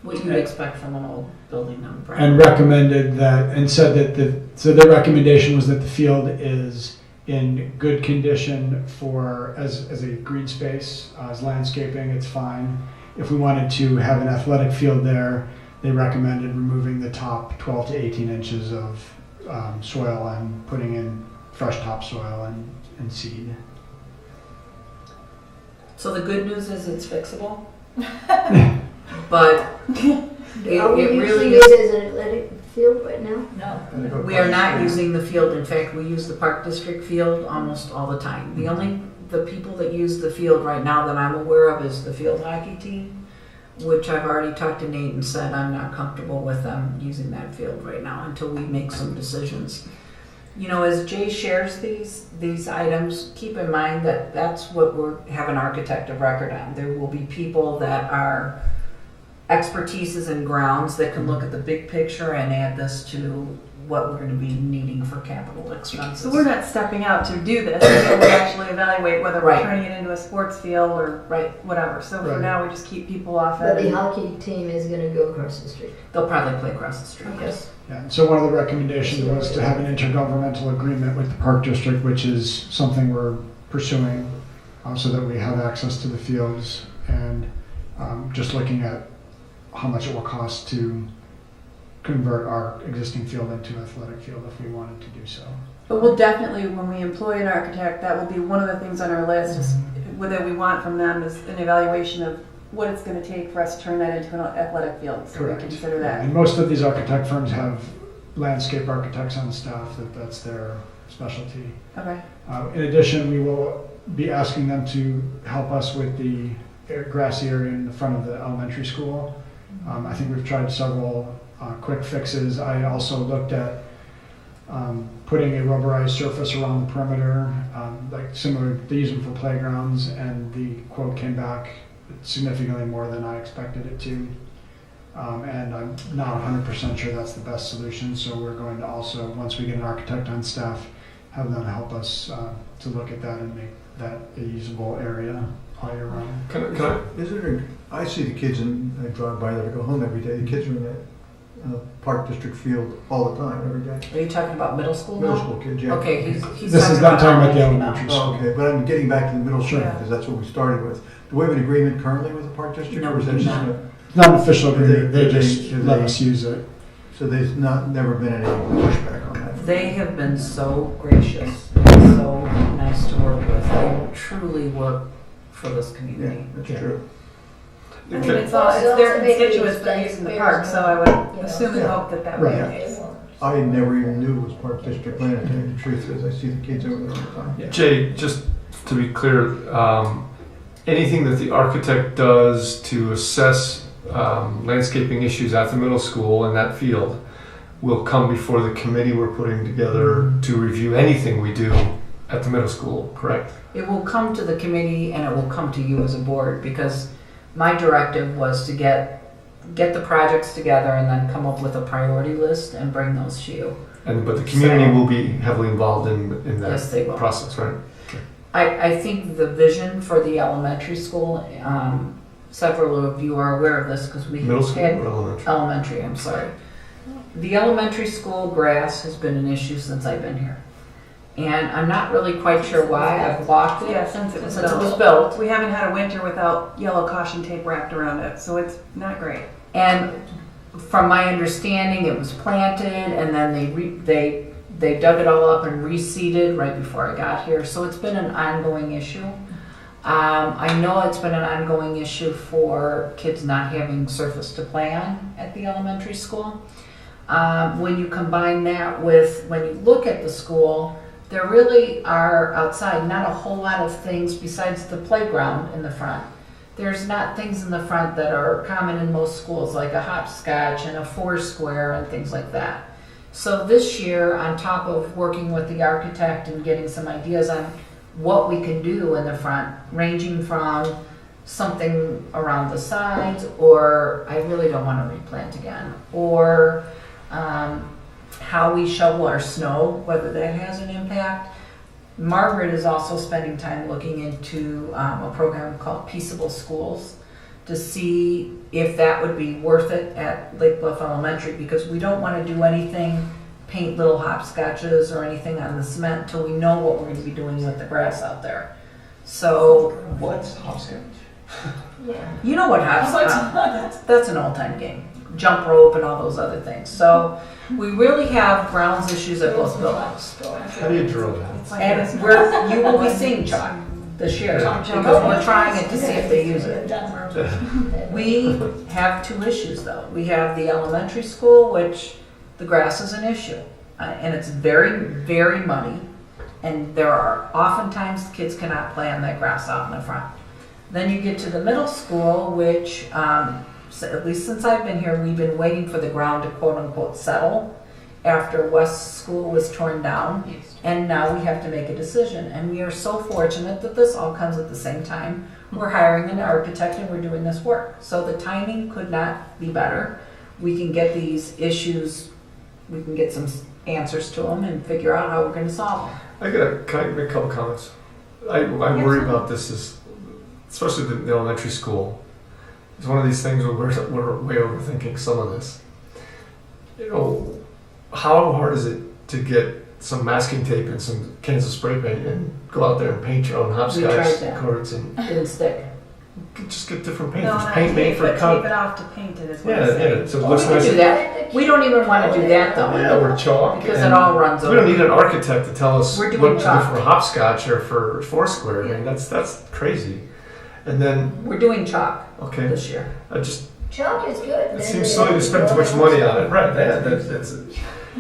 What you'd expect from an old building number. And recommended that, and said that so their recommendation was that the field is in good condition for, as a green space, as landscaping, it's fine. If we wanted to have an athletic field there, they recommended removing the top 12 to 18 inches of soil and putting in fresh topsoil and seed. So the good news is it's fixable, but it Are we really using is. it as an athletic field right now? No, we are not using the field. In fact, we use the Park District field almost all the time. The people that use the field right now that I'm aware of is the field hockey team, which I've already talked to Nate and said I'm not comfortable with them using that field right now until we make some decisions. As Jay shares these items, keep in mind that that's what we have an architect of record on. There will be people that are expertise is in grounds that can look at the big picture and add this to what we're going to be needing for capital expenses. So we're not stepping out to do this until we actually evaluate whether we're Right. turning it into a sports field or whatever. So for Right. now, we just keep people off But it. the hockey team is going to go across the street. They'll probably play across the street. Okay. Yes. Yeah, and so one of the recommendations was to have an intergovernmental agreement with the Park District, which is something we're pursuing, so that we have access to the fields, and just looking at how much it will cost to convert our existing field into an athletic field if we wanted to do so. But we'll definitely, when we employ an architect, that will be one of the things on our list, is whether we want from them is an evaluation of what it's going to take for us to turn that into an athletic field. So we consider that. And most of these architect firms have landscape architects on staff, that's their specialty. Okay. In addition, we will be asking them to help us with the grassy area in the front of the elementary school. I think we've tried several quick fixes. I also looked at putting a rubberized surface around the perimeter, like similar, they use them for playgrounds, and the quote came back significantly more than I expected it to. And I'm not 100% sure that's the best solution, so we're going to also, once we get an architect on staff, have them help us to look at that and make that a usable area all year round. I see the kids, and I drive by there, I go home every day, the kids are in that Park District field all the time, every day. Are you talking about middle school now? Middle school kids, yeah. Okay, he's This is not talking about the elementary now. school. Oh, okay, but I'm getting back to the middle school, Sure. because that's what we started with. Do we have an agreement currently with the Park District? No, or is we that do just not. a- It's not an official agreement, They- they just they- let us use it. So there's never been any pushback on that? They have been so gracious and so nice to work with. They truly work for this Yeah, community. that's Yeah. true. I mean, Okay. it's their constituents that are using the park, so I would assume and Yeah. hope that that would be the Right. case. I never even knew it was Park District land, to tell you the truth, because I see the kids over there all the time. Jay, just to be clear, anything that the architect does to assess landscaping issues at the middle school and that field will come before the committee we're putting together to review anything we do at the middle school, correct? It will come to the committee and it will come to you as a board because my directive was to get get the projects together and then come up with a priority list and bring those to you. But the community will be heavily involved in that Yes, they will. process, right? I think the vision for the elementary school, several of you are aware of this because we Middle school had or elementary? elementary, I'm sorry. The elementary school grass has been an issue since I've been here. And I'm not really quite sure why. I've walked it Yeah, since it was since it was built. built. We haven't had a winter without yellow caution tape wrapped around it, so it's not great. And from my understanding, it was planted and then they dug it all up and reseeded right before I got here. So it's been an ongoing issue. I know it's been an ongoing issue for kids not having surface to play on at the elementary school. When you combine that with, when you look at the school, there really are outside not a whole lot of things besides the playground in the front. There's not things in the front that are common in most schools, like a hopscotch and a foursquare and things like that. So this year, on top of working with the architect and getting some ideas on what we can do in the front, ranging from something around the sides, or I really don't want to replant again, or how we shovel our snow, whether that has an impact. Margaret is also spending time looking into a program called Peaceable Schools to see if that would be worth it at Lake Bluff Elementary, because we don't want to do anything, paint little hopscotches or anything on the cement until we know what we're going to be doing with the grass out there. So, What's hopscotch? you know what hopscotch, that's an old time game. Jump rope and all those other things. So we really have grounds issues at both buildings. How do you draw that? It's like And you will be seeing chalk this year because we're trying it to see if they use it. We have two issues though. We have the elementary school, which the grass is an issue. And it's very, very muddy. And there are oftentimes kids cannot play on that grass out in the front. Then you get to the middle school, which so at least since I've been here, we've been waiting for the ground to quote unquote settle after West School was torn down. And now we have to make a decision. And we are so fortunate that this all comes at the same time. We're hiring an architect and we're doing this work. So the timing could not be better. We can get these issues, we can get some answers to them and figure out how we're going to solve them. Can I make a couple comments? I worry about this, especially the elementary school. It's one of these things where we're way overthinking some of this. You know, how hard is it to get some masking tape and some cans of spray paint and go out there and paint your own We tried hopscotch that. courts and Didn't stick. just get different paint? No, There's not paint made tape, for but color. tape it off to paint it is what Yeah, I'm saying. yeah. So it We looks can nice. do that. We don't even want to do that though. Yeah, we're chalk. Because and it all runs we don't over. need an architect to tell us We're what to doing do chalk. for hopscotch or for foursquare. I mean, that's crazy. And then, We're doing chalk okay, this year. I just Chalk is good. it seems silly to spend too much money on it. Right, that's and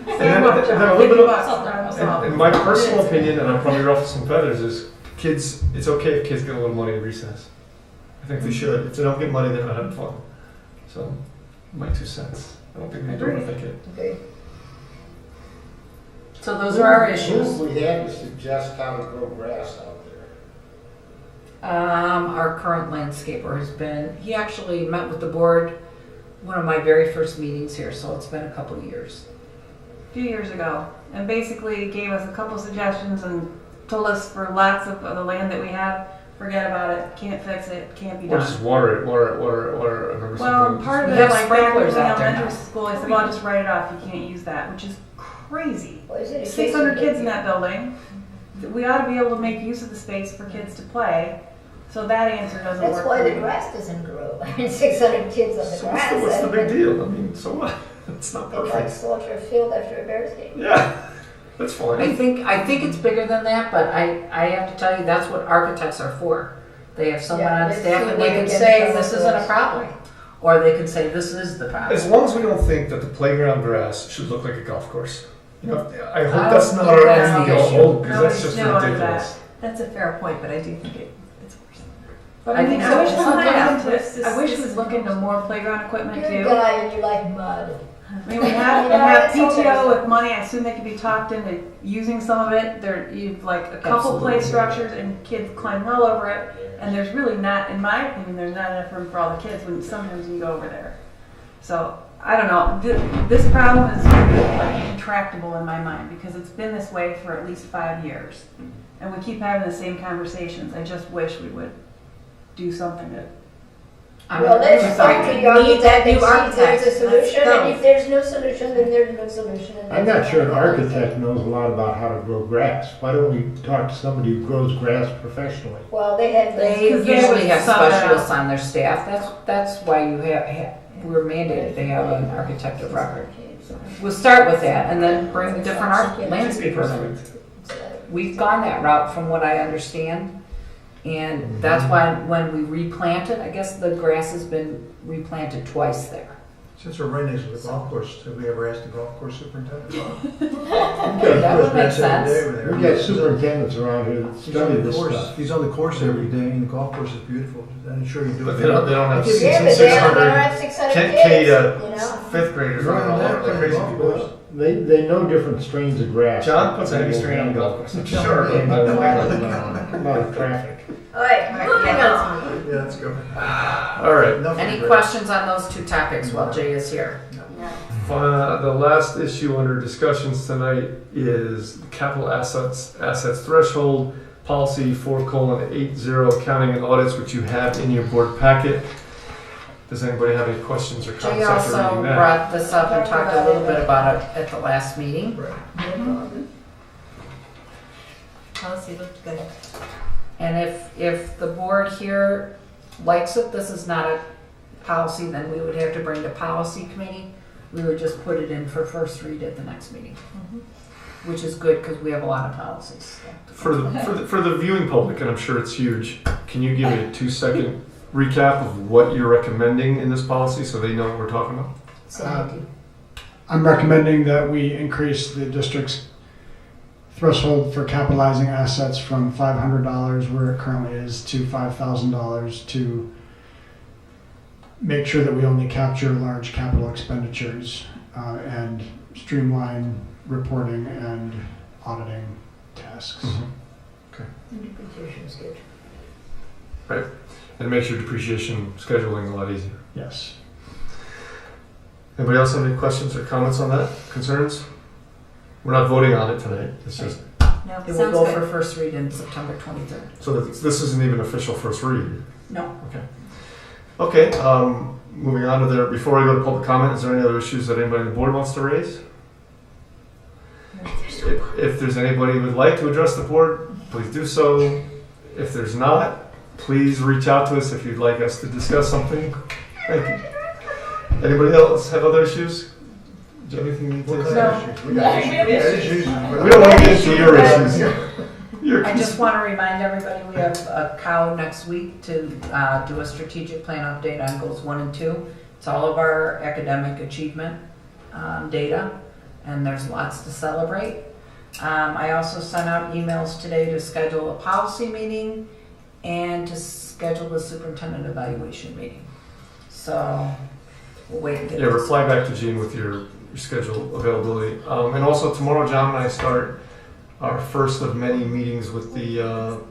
then a little bit of, in my personal opinion, and I'll probably ruffle some feathers, is kids, it's okay if kids get a little money at recess. I think they should. If they don't get money, they're not having fun. So, my 2 cents. I don't think they do overthink it. Okay. So those are our issues. Who we had to suggest how to grow grass out there? Our current landscaper has been, he actually met with the board one of my very first meetings here, so it's been a couple of years. A few years ago, and basically gave us a couple suggestions and told us for lots of the land that we have, forget about it, can't fix it, can't be Or done. just water it. I remember Well, something. part of We it, have like back in sprinklers out there elementary now. school, I said, well, just write it off, you can't use that, which is crazy. Well, is it a 600 case kids of- in that building. We ought to be able to make use of the space for kids to play. So that answer doesn't work. That's why for the me. grass doesn't grow. 600 kids on the So grass. what's the big deal? I mean, so what? It's not It's like perfect. slaughter a field after a Bears game. Yeah, that's I fine. think it's bigger than that, but I have to tell you, that's what architects are for. They have someone Yeah, on let's staff see and where they we can get say, some this of isn't a those. problem. Or they can say, this is the problem. As long as we don't think that the playground grass should look like a golf course. You know, I hope I that's don't not think our that's end the issue. goal, because that's Nobody's just no under ridiculous. That's a fair point, but I do think it's worse. But I I mean, think I so. wish we would Sometimes look this- into, I wish we this- would look into more playground equipment You're a too. guy and you like mud. I mean, we have that's all PTO there's. with money. I assume they can be talked into using some of it. You've like a couple play Absolutely. structures and kids climbing all over it. And there's really not, in my opinion, there's not enough room for all the kids when sometimes you go over there. So, I don't know, this problem is like intractable in my mind because it's been this way for at least 5 years. And we keep having the same conversations. I just wish we would do something to. Well, let's talk to the Need that architect new and see if architect. there's a Let's solution, go. and if there's no solution, then there's no solution. And I'm that's not sure an all I can architect knows a lot about how to grow grass. Why don't we talk to somebody who grows grass professionally? say. Well, they have. They Because they usually would have sub it out. specialists on their staff. That's why you we're mandated to have an architect of record. We'll start with that and then bring different landscapers in. We've gone that route from what I understand. And that's why when we replanted, I guess the grass has been replanted twice there. Since we're right next to the golf course, have we ever asked the golf course superintendent? That would make sense. We've got superintendents around here that He's on study the this course, stuff. he's on the course every day, and the golf course is beautiful. I'm sure you do. But they don't have Yeah, but they don't have 600 kids, K you to know? fifth graders running all over like crazy people. They know different strains of grass. John puts a heavy strain on the golf course, I'm sure. And a lot of traffic. All right, moving on. Yeah, let's go. All right. Enough of Any grass. questions on those two topics while Jay is here? The last issue under discussions tonight is the capital assets threshold policy 4:80 accounting and audits, which you have in your board packet. Does anybody have any questions or Jay comments after also reading that? brought this up and talked a little bit about it at the last meeting. Policy looked good. And if the board here likes it, this is not a policy, then we would have to bring the policy committee. We would just put it in for first read at the next meeting, which is good because we have a lot of policies. For the viewing public, and I'm sure it's huge, can you give a 2-second recap of what you're recommending in this policy so they know what we're talking about? I'm recommending that we increase the district's threshold for capitalizing assets from $500, where it currently is, to $5,000 to make sure that we only capture large capital expenditures and streamline reporting and auditing tasks. Interpretation is good. Right. And it makes your depreciation scheduling a lot easier. Yes. Anybody else have any questions or comments on that? Concerns? We're not voting on it tonight. It's just, No, It will sounds go good. for first read in September 23rd. so that this isn't even official first read. No. Okay, moving on to there, before I go to public comment, is there any other issues that anybody on the board wants to raise? If there's anybody who would like to address the board, please do so. If there's not, please reach out to us if you'd like us to discuss something. Thank you. Anybody else have other issues? Do you have anything you need What to kind say? of issues? We got issues. We don't want to get into your issues. Your I just want to remind everybody, we have a cow next week to do a strategic plan update on goals 1 and 2. It's all of our academic achievement data, and there's lots to celebrate. I also sent out emails today to schedule a policy meeting and to schedule the superintendent evaluation meeting. So we'll wait and get Yeah, this. reply back to Gene with your schedule availability. And also tomorrow, John and I start our first of many meetings with the,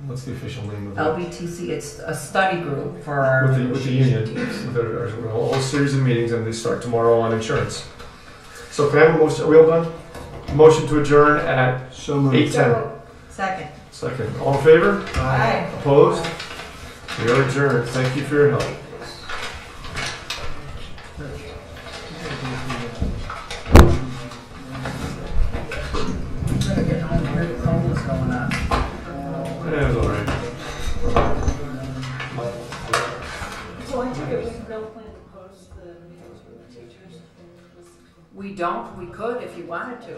what's the official name of it? LBTC, it's a study group for our With the negotiation union, teams. with our whole series of meetings, and they start tomorrow on insurance. So can I have a motion, are we all done? Motion to adjourn at So moved. 8:10. Second. Second, all in favor? Aye. Opposed? We are adjourned. Thank you for your help. Better get home, hear the phone was going on. Yeah, it was all right. So I took it was a real plan to post the meetings for the teachers. We don't, we could if you wanted to.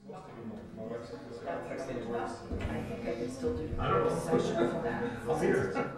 My wife said this. I think I could still do. I don't know. Session for that. I'll see her.